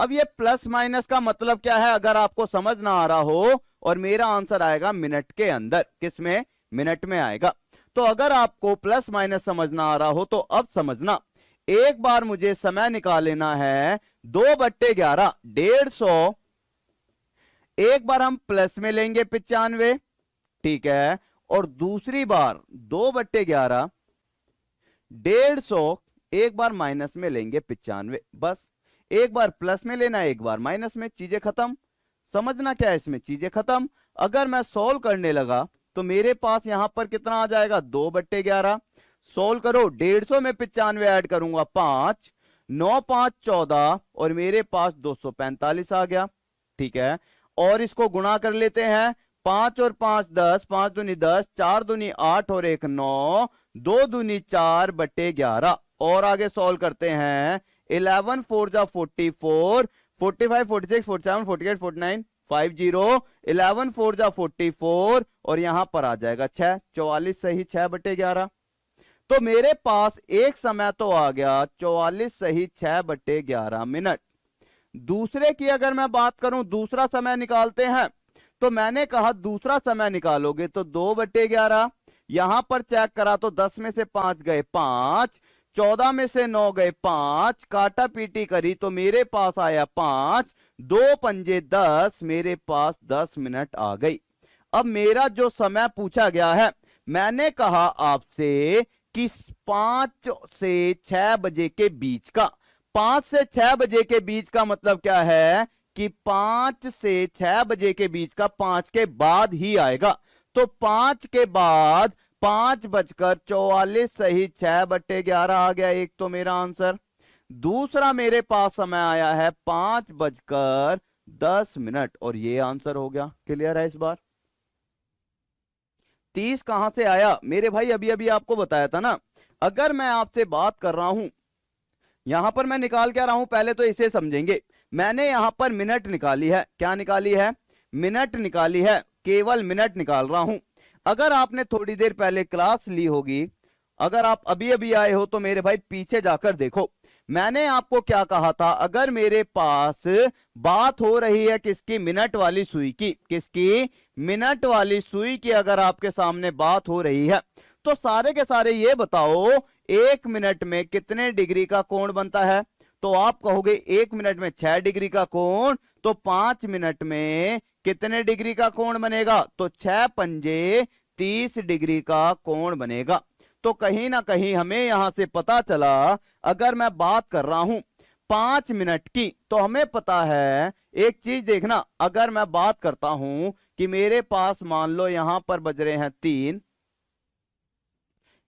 अब ये प्लस माइनस का मतलब क्या है अगर आपको समझ ना आ रहा हो, और मेरा आंसर आएगा मिनट के अंदर। किसमें? मिनट में आएगा। तो अगर आपको प्लस माइनस समझना आ रहा हो तो अब समझना। एक बार मुझे समय निकाल लेना है 2/11 150, एक बार हम प्लस में लेंगे 95, ठीक है, और दूसरी बार 2/11 150 एक बार माइनस में लेंगे 95। बस एक बार प्लस में लेना, एक बार माइनस में, चीजें खत्म। समझना क्या है इसमें? चीजें खत्म। अगर मैं सॉल्व करने लगा तो मेरे पास यहां पर कितना आ जाएगा 2/11। सोल्व करो, 150 में 95 ऐड करूंगा 5, 9 5 14 और मेरे पास 245 आ गया। ठीक है, और इसको गुणा कर लेते हैं, 5 और 5 10, 5 दूनी 10, 4 दूनी 8 और 1 9, 2 दूनी 4/11। और आगे सॉल्व करते हैं, 11 4 जा 44, 45 46 47 48 49 50, 11 4 जा 44 और यहां पर आ जाएगा 6, 44 सही 6/11। तो मेरे पास एक समय तो आ गया 44 सही 6/11 मिनट। दूसरे की अगर मैं बात करूं, दूसरा समय निकालते हैं, तो मैंने कहा दूसरा समय निकालोगे तो 2/11। यहां पर चेक करा तो 10 में से 5 गए 5, 14 में से 9 गए 5, काटा पीटी करी तो मेरे पास आया 5, 2 पंजे 10, मेरे पास 10 मिनट आ गई। अब मेरा जो समय पूछा गया है, मैंने कहा आपसे कि 5 से 6 बजे के बीच का, 5 से 6 बजे के बीच का मतलब क्या है कि 5 से 6 बजे के बीच का 5 के बाद ही आएगा। तो 5 के बाद 5:44 सही 6/11 आ गया। एक तो मेरा आंसर। दूसरा मेरे पास समय आया है 5:10 और ये आंसर हो गया। क्लियर है इस बार? 30 कहां से आया मेरे भाई? अभी अभी आपको बताया था ना। अगर मैं आपसे बात कर रहा हूं, यहां पर मैं निकाल क्या रहा हूं, पहले तो इसे समझेंगे। मैंने यहां पर मिनट निकाली है। क्या निकाली है? मिनट निकाली है। केवल मिनट निकाल रहा हूं। अगर आपने थोड़ी देर पहले क्लास ली होगी, अगर आप अभी अभी आए हो तो मेरे भाई पीछे जाकर देखो, मैंने आपको क्या कहा था। अगर मेरे पास बात हो रही है किसकी? मिनट वाली सुई की। किसकी? मिनट वाली सुई की अगर आपके सामने बात हो रही है, तो सारे के सारे ये बताओ 1 मिनट में कितने डिग्री का कोण बनता है? तो आप कहोगे 1 मिनट में 6 डिग्री का कोण, तो 5 मिनट में कितने डिग्री का कोण बनेगा? तो 6 पंजे 30 डिग्री का कोण बनेगा। तो कहीं ना कहीं हमें यहां से पता चला, अगर मैं बात कर रहा हूं 5 मिनट की, तो हमें पता है एक चीज देखना। अगर मैं बात करता हूं कि मेरे पास मान लो यहां पर बज रहे हैं 3,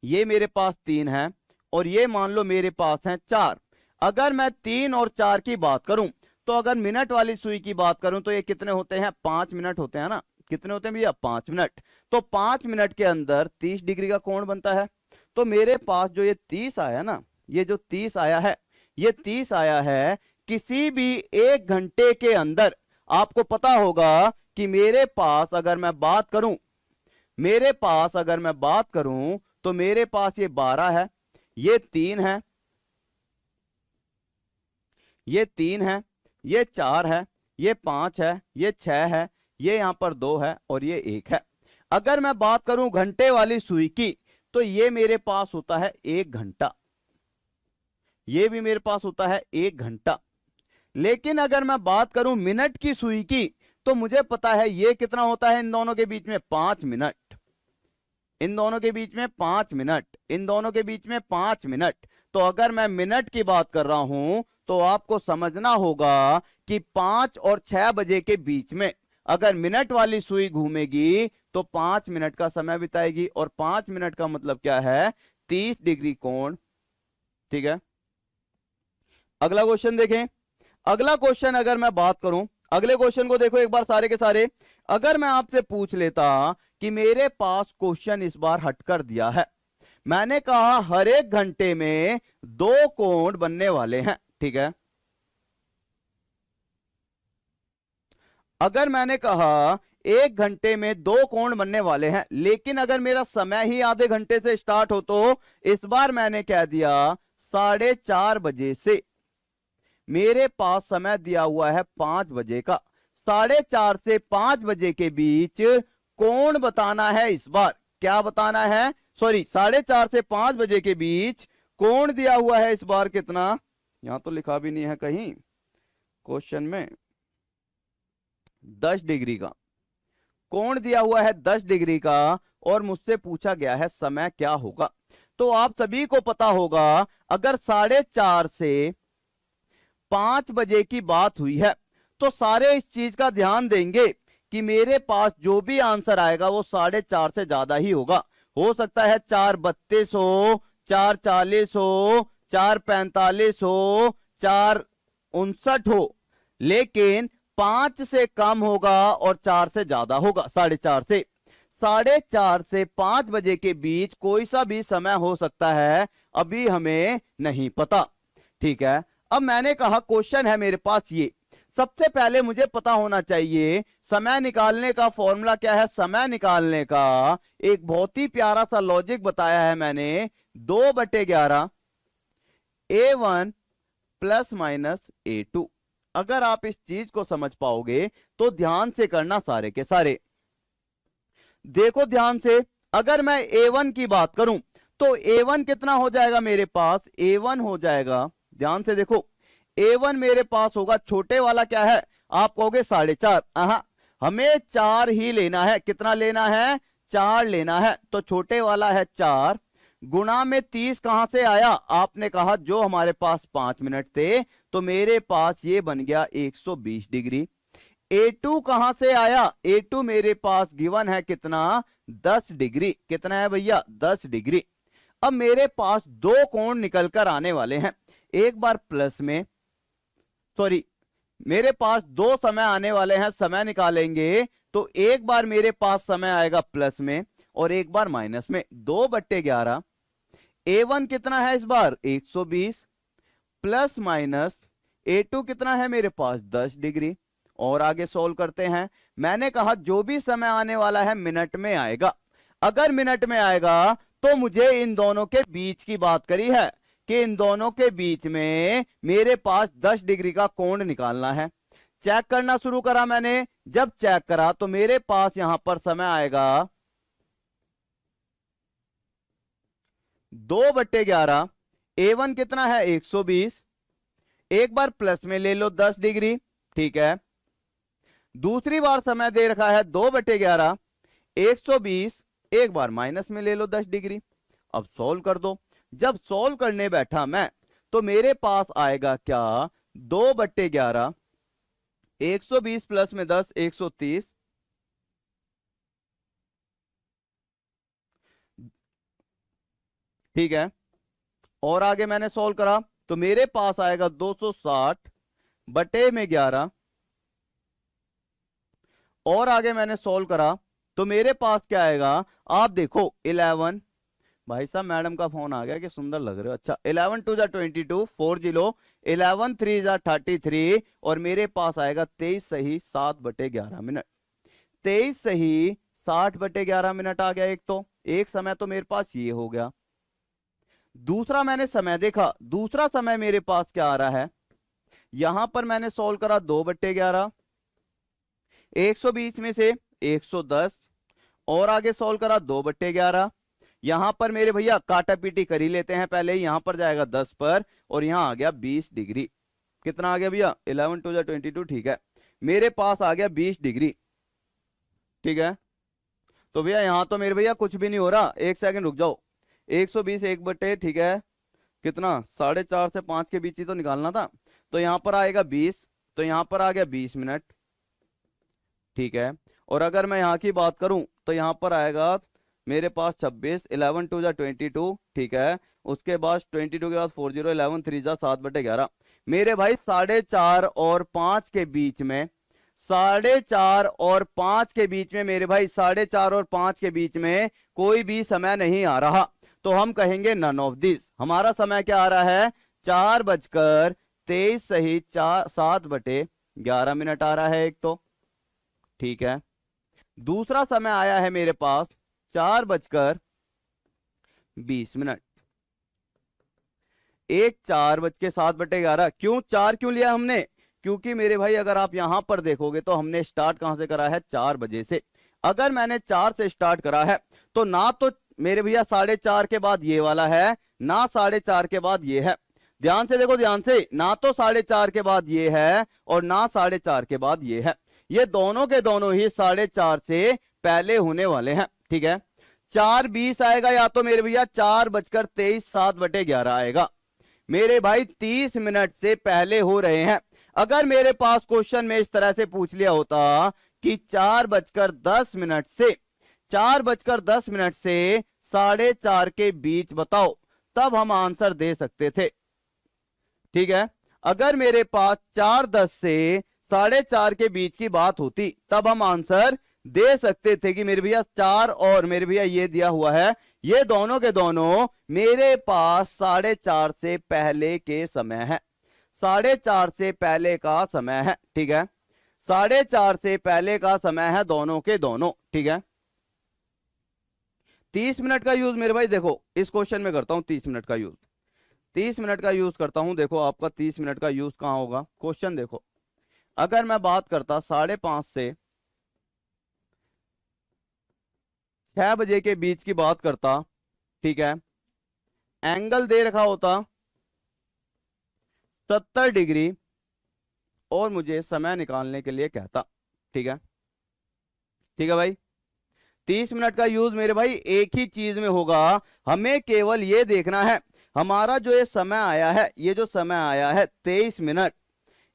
ये मेरे पास 3 है और ये मान लो मेरे पास है 4। अगर मैं 3 और 4 की बात करूं, तो अगर मिनट वाली सुई की बात करूं तो ये कितने होते हैं? 5 मिनट होते हैं ना। कितने होते हैं भैया? 5 मिनट। तो 5 मिनट के अंदर 30 डिग्री का कोण बनता है। तो मेरे पास जो ये 30 आया ना, ये जो 30 आया है, ये 30 आया है किसी भी 1 घंटे के अंदर। आपको पता होगा कि मेरे पास अगर मैं बात करूं, तो मेरे पास ये 12 है, ये 3 है, ये 3 है, ये 4 है, ये 5 है, ये 6 है, ये यहां पर 2 है और ये 1 है। अगर मैं बात करूं घंटे वाली सुई की, तो ये मेरे पास होता है 1 घंटा, ये भी मेरे पास होता है 1 घंटा। लेकिन अगर मैं बात करूं मिनट की सुई की, तो मुझे पता है ये कितना होता है इन दोनों के बीच में? 5 मिनट। इन दोनों के बीच में 5 मिनट, इन दोनों के बीच में 5 मिनट। तो अगर मैं मिनट की बात कर रहा हूं, तो आपको समझना होगा कि 5 और 6 बजे के बीच में अगर मिनट वाली सुई घूमेगी तो 5 मिनट का समय बिताएगी। और 5 मिनट का मतलब क्या है? 30 डिग्री कोण। ठीक है, अगला क्वेश्चन देखें। अगला क्वेश्चन अगर मैं बात करूं, अगले क्वेश्चन को देखो एक बार सारे के सारे। अगर मैं आपसे पूछ लेता कि मेरे पास क्वेश्चन इस बार हटकर दिया है, मैंने कहा हर 1 घंटे में 2 कोण बनने वाले हैं। ठीक है, अगर मैंने कहा 1 घंटे में 2 कोण बनने वाले हैं, लेकिन अगर मेरा समय ही आधे घंटे से स्टार्ट हो, तो इस बार मैंने कह दिया 4:30 बजे से। मेरे पास समय दिया हुआ है 5 बजे का। 4:30 से 5 बजे के बीच कोण बताना है इस बार। क्या बताना है? सॉरी, 4:30 से 5 बजे के बीच कोण दिया हुआ है इस बार कितना? यहां तो लिखा भी नहीं है कहीं क्वेश्चन में। 10 डिग्री का कोण दिया हुआ है, 10 डिग्री का। और मुझसे पूछा गया है समय क्या होगा। तो आप सभी को पता होगा, अगर 4:30 से 5 बजे की बात हुई है, तो सारे इस चीज का ध्यान देंगे कि मेरे पास जो भी आंसर आएगा वो 4.5 से ज्यादा ही होगा। हो सकता है 4.32 हो, 4.40 हो, 4.45 हो, 4.59 हो, लेकिन 5 से कम होगा और 4 से ज्यादा होगा। 4.5 से 5 बजे के बीच कोई सा भी समय हो सकता है, अभी हमें नहीं पता। ठीक है, अब मैंने कहा क्वेश्चन है मेरे पास ये। सबसे पहले मुझे पता होना चाहिए समय निकालने का फॉर्मूला क्या है। समय निकालने का एक बहुत ही प्यारा सा लॉजिक बताया है मैंने, 2/11 A1 प्लस माइनस A2। अगर आप इस चीज को समझ पाओगे तो ध्यान से करना सारे के सारे। देखो ध्यान से, अगर मैं A1 की बात करूं तो A1 कितना हो जाएगा मेरे पास, A1 हो जाएगा, ध्यान से देखो, A1 मेरे पास होगा, छोटे वाला क्या है, आप कहोगे 4.5, हमें 4 ही लेना है। कितना लेना है, 4 लेना है। तो छोटे वाला है 4, गुणा में 30 कहां से आया, आपने कहा जो हमारे पास 5 मिनट थे, तो मेरे पास ये बन गया 120 डिग्री। A2 कहां से आया, A2 मेरे पास गिवन है कितना, 10 डिग्री। कितना है भैया, 10 डिग्री। अब मेरे पास दो कोण निकल कर आने वाले हैं, एक बार प्लस में, सॉरी, मेरे पास दो समय आने वाले हैं। समय निकालेंगे तो एक बार मेरे पास समय आएगा प्लस में और एक बार माइनस में। 2/11 A1 कितना है इस बार, 120, प्लस माइनस A2 कितना है मेरे पास, 10 डिग्री। और आगे सोल्व करते हैं। मैंने कहा जो भी समय आने वाला है मिनट में आएगा। अगर मिनट में आएगा तो मुझे इन दोनों के बीच की बात करी है कि इन दोनों के बीच में मेरे पास 10 डिग्री का कोण निकालना है। चेक करना शुरू करा मैंने। जब चेक करा तो मेरे पास यहां पर समय आएगा 2/11। A1 कितना है, 120, एक बार प्लस में ले लो 10 डिग्री, ठीक है। दूसरी बार समय दे रखा है 2/11, 120, एक बार माइनस में ले लो 10 डिग्री। अब सॉल्व कर दो। जब सॉल्व करने बैठा मैं तो मेरे पास आएगा क्या, 2/11, 120 प्लस में 10, 130, ठीक है। और आगे मैंने सॉल्व करा तो मेरे पास आएगा 260/11। और आगे मैंने सॉल्व करा तो मेरे पास क्या आएगा, आप देखो 11, भाई साहब मैडम का फोन आ गया कि सुंदर लग रहे हो। अच्छा, 11 2 22, 4 0, 11 3 33 और मेरे पास आएगा 23 सही 60/11 मिनट। 23 सही 60/11 मिनट आ गया। एक तो एक समय तो मेरे पास ये हो गया। दूसरा मैंने समय देखा, दूसरा समय मेरे पास क्या आ रहा है, यहां पर मैंने सॉल्व करा 2/11, 120 में से 110 और आगे सॉल्व करा 2/11। यहां पर मेरे भैया काटा पीटी कर ही लेते हैं पहले, यहां पर जाएगा 10 पर और यहां आ गया 20 डिग्री। कितना आ गया भैया, 11 2 22, ठीक है। मेरे पास आ गया 20 डिग्री, ठीक है। तो भैया यहां तो मेरे भैया कुछ भी नहीं हो रहा, एक सेकंड रुक जाओ। 120 1/, ठीक है, कितना, 4.5 से 5 के बीच ही तो निकालना था। तो यहां पर आएगा 20, तो यहां पर आ गया 20 मिनट, ठीक है। और अगर मैं यहां की बात करूं तो यहां पर आएगा मेरे पास 26, 11 2 22, ठीक है। उसके बाद 22 के बाद 40, 11 3 7/11। मेरे भाई 4.5 और 5 के बीच में, 4.5 और 5 के बीच में मेरे भाई 4.5 और 5 के बीच में कोई भी समय नहीं आ रहा, तो हम कहेंगे नन ऑफ दिस। हमारा समय क्या आ रहा है, 4:23 सही 7/11 मिनट आ रहा है एक तो, ठीक है। दूसरा समय आया है मेरे पास 4:20 मिनट, एक 4:07/11। क्यों 4 क्यों लिया हमने, क्योंकि मेरे भाई अगर आप यहां पर देखोगे तो हमने स्टार्ट कहां से करा है, 4 बजे से। अगर मैंने 4 से स्टार्ट करा है तो ना तो मेरे भैया 4:30 के बाद ये वाला है, ना 4:30 के बाद ये है। ध्यान से देखो, ध्यान से, ना तो 4:30 के बाद ये है और ना 4:30 के बाद ये है। ये दोनों के दोनों ही 4:30 से पहले होने वाले हैं, ठीक है। 4:20 आएगा या तो मेरे भैया 4:23 7/11 आएगा। मेरे भाई 30 मिनट से पहले हो रहे हैं। अगर मेरे पास क्वेश्चन में इस तरह से पूछ लिया होता कि 4:10 से 4:10 से 4:30 के बीच बताओ, तब हम आंसर दे सकते थे। ठीक है, अगर मेरे पास 4:10 से 4:30 के बीच की बात होती तब हम आंसर दे सकते थे कि मेरे भैया 4 और मेरे भैया ये दिया हुआ है, ये दोनों के दोनों मेरे पास 4:30 से पहले के समय है, 4:30 से पहले का समय है। ठीक है, 4:30 से पहले का समय है दोनों के दोनों। ठीक है, 30 मिनट का यूज मेरे भाई देखो इस क्वेश्चन में करता हूं, 30 मिनट का यूज, 30 मिनट का यूज करता हूं। देखो आपका 30 मिनट का यूज कहां होगा, क्वेश्चन देखो, अगर मैं बात करता 5:30 से 6 बजे के बीच की बात करता, ठीक है, एंगल दे रखा होता 70 डिग्री और मुझे समय निकालने के लिए कहता। ठीक है, ठीक है भाई, 30 मिनट का यूज मेरे भाई एक ही चीज में होगा, हमें केवल ये देखना है हमारा जो ये समय आया है, ये जो समय आया है 23 मिनट,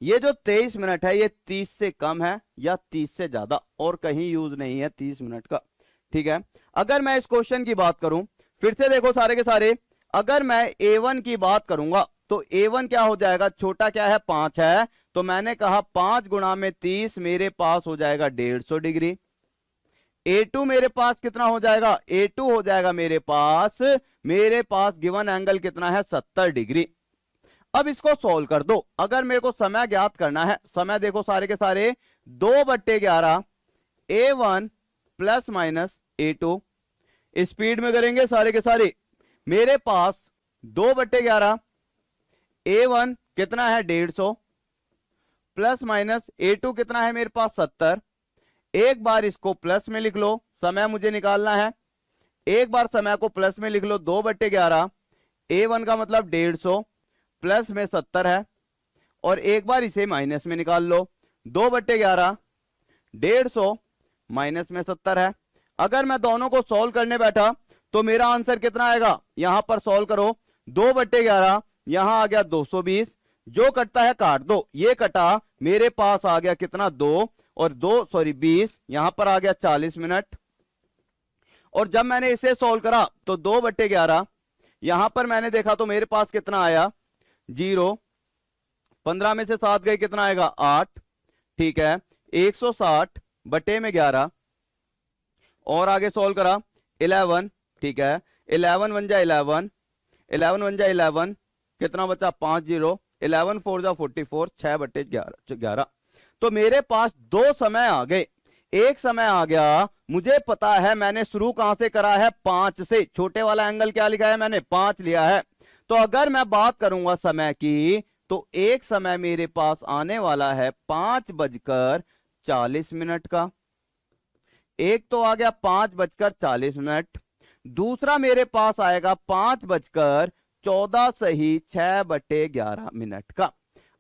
ये जो 23 मिनट है ये 30 से कम है या 30 से ज्यादा, और कहीं यूज नहीं है 30 मिनट का। ठीक है, अगर मैं इस क्वेश्चन की बात करूं, फिर से देखो सारे के सारे, अगर मैं A1 की बात करूंगा तो A1 क्या हो जाएगा, छोटा क्या है 5 है, तो मैंने कहा 5 गुणा में 30 मेरे पास हो जाएगा 150 डिग्री। A2 मेरे पास कितना हो जाएगा, A2 हो जाएगा मेरे पास गिवन एंगल कितना है 70 डिग्री। अब इसको सोल्व कर दो, अगर मेरे को समय ज्ञात करना है, समय देखो सारे के सारे 2/11 A1 plus minus A2, speed में करेंगे सारे के सारे, मेरे पास 2/11 A1 कितना है 150 प्लस माइनस A2 कितना है मेरे पास 70। एक बार इसको प्लस में लिख लो, समय मुझे निकालना है, एक बार समय को प्लस में लिख लो, 2/11 A1 का मतलब 150 प्लस में 70 है, और एक बार इसे माइनस में निकाल लो, 2/11 150 माइनस में 70 है। अगर मैं दोनों को सॉल्व करने बैठा तो मेरा आंसर कितना आएगा, यहां पर सॉल्व करो, 2/11 यहां आ गया 220, जो कटता है काट दो, ये कटा मेरे पास आ गया कितना 2 और 20 यहां पर आ गया 40 मिनट। और जब मैंने इसे सॉल्व करा तो 2/11 यहां पर मैंने देखा तो मेरे पास कितना आया 0, 15 में से 7 गए कितना आएगा 8। ठीक है, 160 बटे में 11, और आगे सॉल्व करा 11। ठीक है, 11 बन जा 11, 11 बन जा 11, कितना बचा 50, 11 4 जा 44, 6/11। तो मेरे पास दो समय आ गए, एक समय आ गया, मुझे पता है मैंने शुरू कहां से करा है 5 से, छोटे वाला एंगल क्या लिखा है मैंने 5 लिया है। तो अगर मैं बात करूंगा समय की तो एक समय मेरे पास आने वाला है 5:40 का, एक तो आ गया 5:40, दूसरा मेरे पास आएगा 5:14 सही 6/11 का।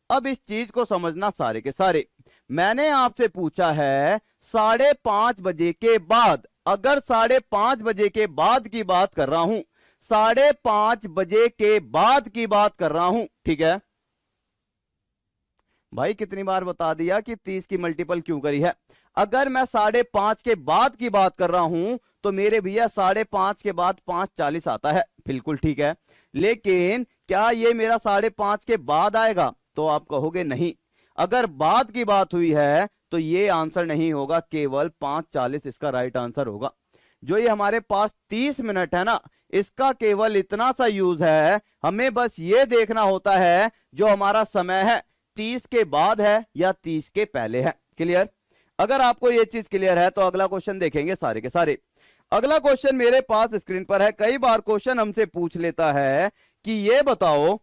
अब इस चीज को समझना सारे के सारे, मैंने आपसे पूछा है 5:30 बजे के बाद, अगर 5:30 बजे के बाद की बात कर रहा हूं, 5:30 बजे के बाद की बात कर रहा हूं, ठीक है भाई, कितनी बार बता दिया कि 30 की मल्टीपल क्यों करी है। अगर मैं 5:30 के बाद की बात कर रहा हूं तो मेरे भैया 5:30 के बाद 5:40 आता है, बिल्कुल ठीक है, लेकिन क्या ये मेरा 5:30 के बाद आएगा, तो आप कहोगे नहीं। अगर बाद की बात हुई है तो ये आंसर नहीं होगा, केवल 5:40 इसका राइट आंसर होगा। जो ये हमारे पास 30 मिनट है ना, इसका केवल इतना सा यूज है, हमें बस ये देखना होता है जो हमारा समय है 30 के बाद है या 30 के पहले है। क्लियर? अगर आपको ये चीज क्लियर है तो अगला क्वेश्चन देखेंगे सारे के सारे। अगला क्वेश्चन मेरे पास स्क्रीन पर है। कई बार क्वेश्चन हमसे पूछ लेता है कि ये बताओ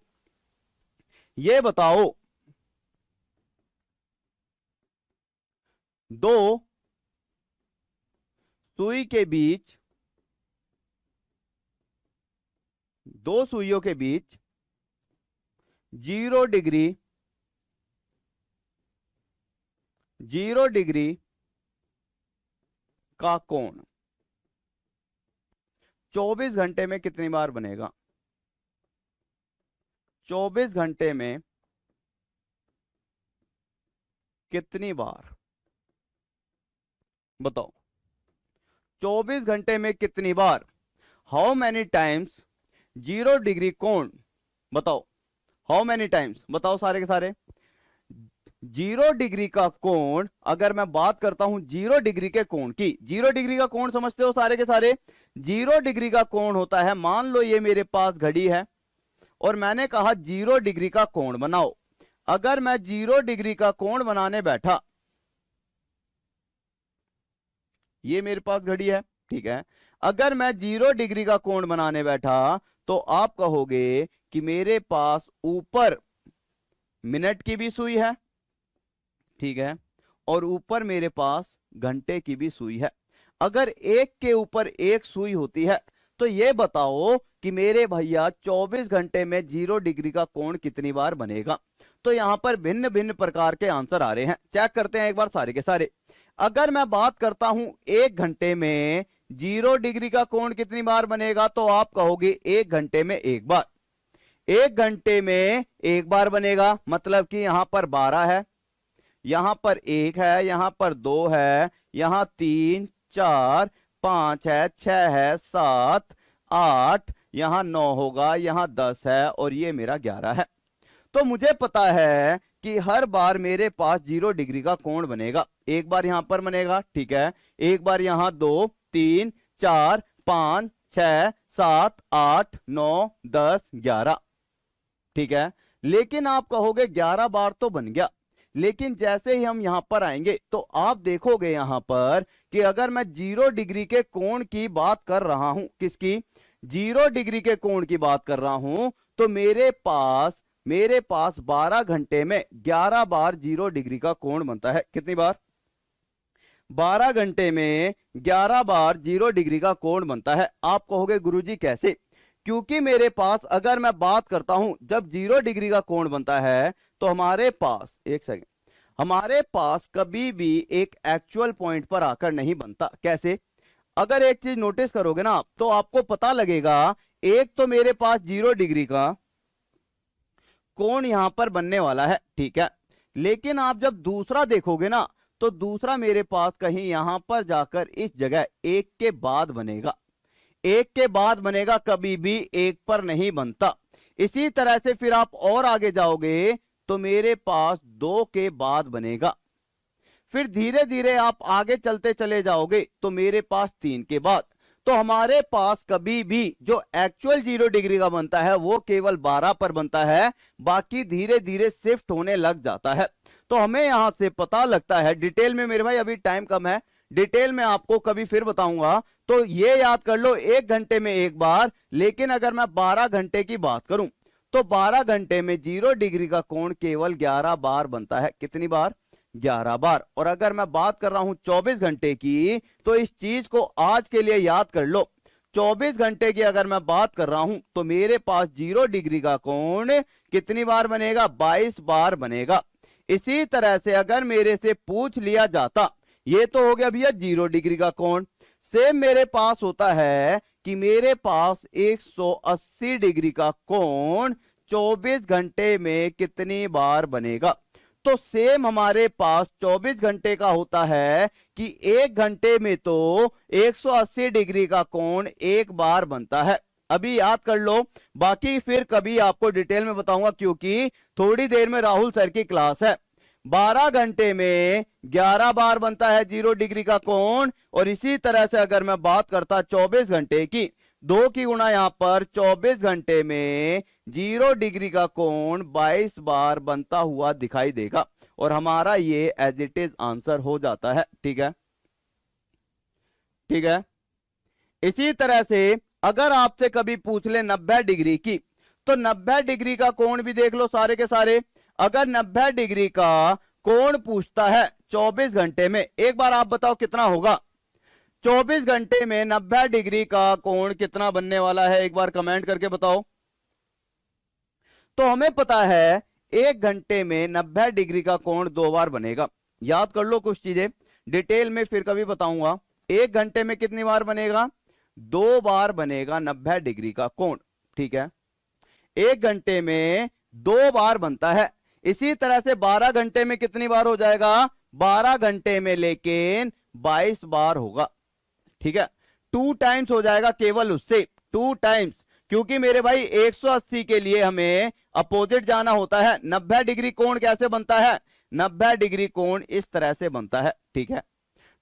दो सुई के बीच, दो सुइयों के बीच 0 डिग्री का कोण 24 घंटे में कितनी बार बनेगा? 24 घंटे में कितनी बार बताओ 24 घंटे में कितनी बार, हाउ मैनी टाइम्स 0 डिग्री कोण, बताओ हाउ मैनी टाइम्स, बताओ सारे के सारे। 0 डिग्री का कोण, अगर मैं बात करता हूं 0 डिग्री के कोण की, 0 डिग्री का कोण समझते हो सारे के सारे। 0 डिग्री का कोण होता है, मान लो ये मेरे पास घड़ी है और मैंने कहा 0 डिग्री का कोण बनाओ। अगर मैं 0 डिग्री का कोण बनाने बैठा, ये मेरे पास घड़ी है, ठीक है। अगर मैं 0 डिग्री का कोण बनाने बैठा तो आप कहोगे कि मेरे पास ऊपर मिनट की भी सुई है, ठीक है, और ऊपर मेरे पास घंटे की भी सुई है। अगर एक के ऊपर एक सुई होती है तो ये बताओ कि मेरे भैया 24 घंटे में 0 डिग्री का कोण कितनी बार बनेगा। तो यहां पर भिन्न भिन्न प्रकार के आंसर आ रहे हैं, चेक करते हैं एक बार सारे के सारे। अगर मैं बात करता हूं 1 घंटे में 0 डिग्री का कोण कितनी बार बनेगा, तो आप कहोगे 1 घंटे में 1 बार। 1 घंटे में 1 बार बनेगा, मतलब कि यहां पर 12 है, यहां पर 1 है, यहां पर 2 है, यहां 3 4 5 है, 6 है, 7 8, यहां 9 होगा, यहां 10 है और ये मेरा 11 है। तो मुझे पता है कि हर बार मेरे पास 0 डिग्री का कोण बनेगा। एक बार यहां पर बनेगा, ठीक है, एक बार यहां 2 3 4 5 6 7 8 9 10 11, ठीक है। लेकिन आप कहोगे 11 बार तो बन गया, लेकिन जैसे ही हम यहां पर आएंगे तो आप देखोगे यहां पर कि अगर मैं 0 डिग्री के कोण की बात कर रहा हूं, किसकी, 0 डिग्री के कोण की बात कर रहा हूं, तो मेरे पास 12 घंटे में 11 बार 0 डिग्री का कोण बनता है। कितनी बार, 12 घंटे में 11 बार 0 डिग्री का कोण बनता है। आप कहोगे गुरुजी कैसे, क्योंकि मेरे पास अगर मैं बात करता हूं जब 0 डिग्री का कोण बनता है तो हमारे पास, एक सेकंड, हमारे पास कभी भी एक एक्चुअल पॉइंट पर आकर नहीं बनता। कैसे, अगर एक चीज नोटिस करोगे ना तो आपको पता लगेगा, एक तो मेरे पास 0 डिग्री का कोण यहां पर बनने वाला है, ठीक है, लेकिन आप जब दूसरा देखोगे ना तो दूसरा मेरे पास कहीं यहां पर जाकर इस जगह एक के बाद बनेगा, एक के बाद बनेगा, कभी भी एक पर नहीं बनता। इसी तरह से फिर आप और आगे जाओगे तो मेरे पास 2 के बाद बनेगा, फिर धीरे धीरे आप आगे चलते चले जाओगे तो मेरे पास 3 के बाद। तो हमारे पास कभी भी जो एक्चुअल 0 डिग्री का बनता है वो केवल 12 पर बनता है, बाकी धीरे धीरे शिफ्ट होने लग जाता है। तो हमें यहां से पता लगता है, डिटेल में मेरे भाई अभी टाइम कम है, डिटेल में आपको कभी फिर बताऊंगा, तो ये याद कर लो 1 घंटे में 1 बार। लेकिन अगर मैं 12 घंटे की बात करूं तो 12 घंटे में 0 डिग्री का कोण केवल 11 बार बनता है। कितनी बार, 11 बार। और अगर मैं बात कर रहा हूं 24 घंटे की, तो इस चीज को आज के लिए याद कर लो, 24 घंटे की अगर मैं बात कर रहा हूं तो मेरे पास 0 डिग्री का कोण कितनी बार बनेगा, 22 बार बनेगा। इसी तरह से अगर मेरे से पूछ लिया जाता, ये तो हो गया भैया 0 डिग्री का कोण, सेम मेरे पास होता है कि मेरे पास 180 डिग्री का कोण 24 घंटे में कितनी बार बनेगा। तो सेम हमारे पास 24 घंटे का होता है कि 1 घंटे में तो 180 डिग्री का कोण 1 बार बनता है। अभी याद कर लो, बाकी फिर कभी आपको डिटेल में बताऊंगा, क्योंकि थोड़ी देर में राहुल सर की क्लास है। 12 घंटे में 11 बार बनता है 0 डिग्री का कोण, और इसी तरह से अगर मैं बात करता 24 घंटे की, 2 की गुणा यहां पर 24 घंटे में 0 डिग्री का कोण 22 बार बनता हुआ दिखाई देगा, और हमारा ये एज इट इज आंसर हो जाता है। ठीक है, ठीक है। इसी तरह से अगर आपसे कभी पूछ ले 90 डिग्री की, तो 90 डिग्री का कोण भी देख लो सारे के सारे। अगर 90 डिग्री का कोण पूछता है 24 घंटे में, एक बार आप बताओ कितना होगा 24 घंटे में 90 डिग्री का कोण कितना बनने वाला है, एक बार कमेंट करके बताओ। तो हमें पता है 1 घंटे में 90 डिग्री का कोण 2 बार बनेगा। याद कर लो कुछ चीजें, डिटेल में फिर कभी बताऊंगा। 1 घंटे में कितनी बार बनेगा, 2 बार बनेगा 90 डिग्री का कोण। ठीक है, 1 घंटे में 2 बार बनता है। इसी तरह से 12 घंटे में कितनी बार हो जाएगा, 12 घंटे में लेकिन 22 बार होगा। ठीक है, 2 टाइम्स हो जाएगा केवल उससे, 2 टाइम्स, क्योंकि मेरे भाई 180 के लिए हमें अपोजिट जाना होता है। 90 डिग्री कोण कैसे बनता है? 90 डिग्री कोण इस तरह से बनता है। ठीक है,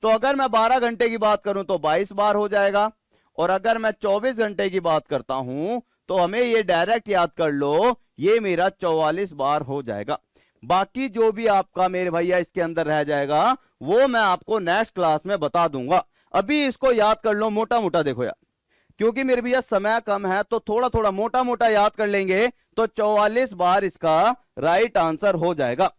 तो अगर मैं 12 घंटे की बात करूं तो 22 बार हो जाएगा, और अगर मैं 24 घंटे की बात करता हूं तो हमें ये डायरेक्ट याद कर लो, ये मेरा 44 बार हो जाएगा। बाकी जो भी आपका मेरे भैया इसके अंदर रह जाएगा वो मैं आपको नेक्स्ट क्लास में बता दूंगा। अभी इसको याद कर लो मोटा मोटा। देखो यार, क्योंकि मेरे भैया समय कम है तो थोड़ा थोड़ा मोटा मोटा याद कर लेंगे तो 44 बार इसका राइट आंसर हो जाएगा।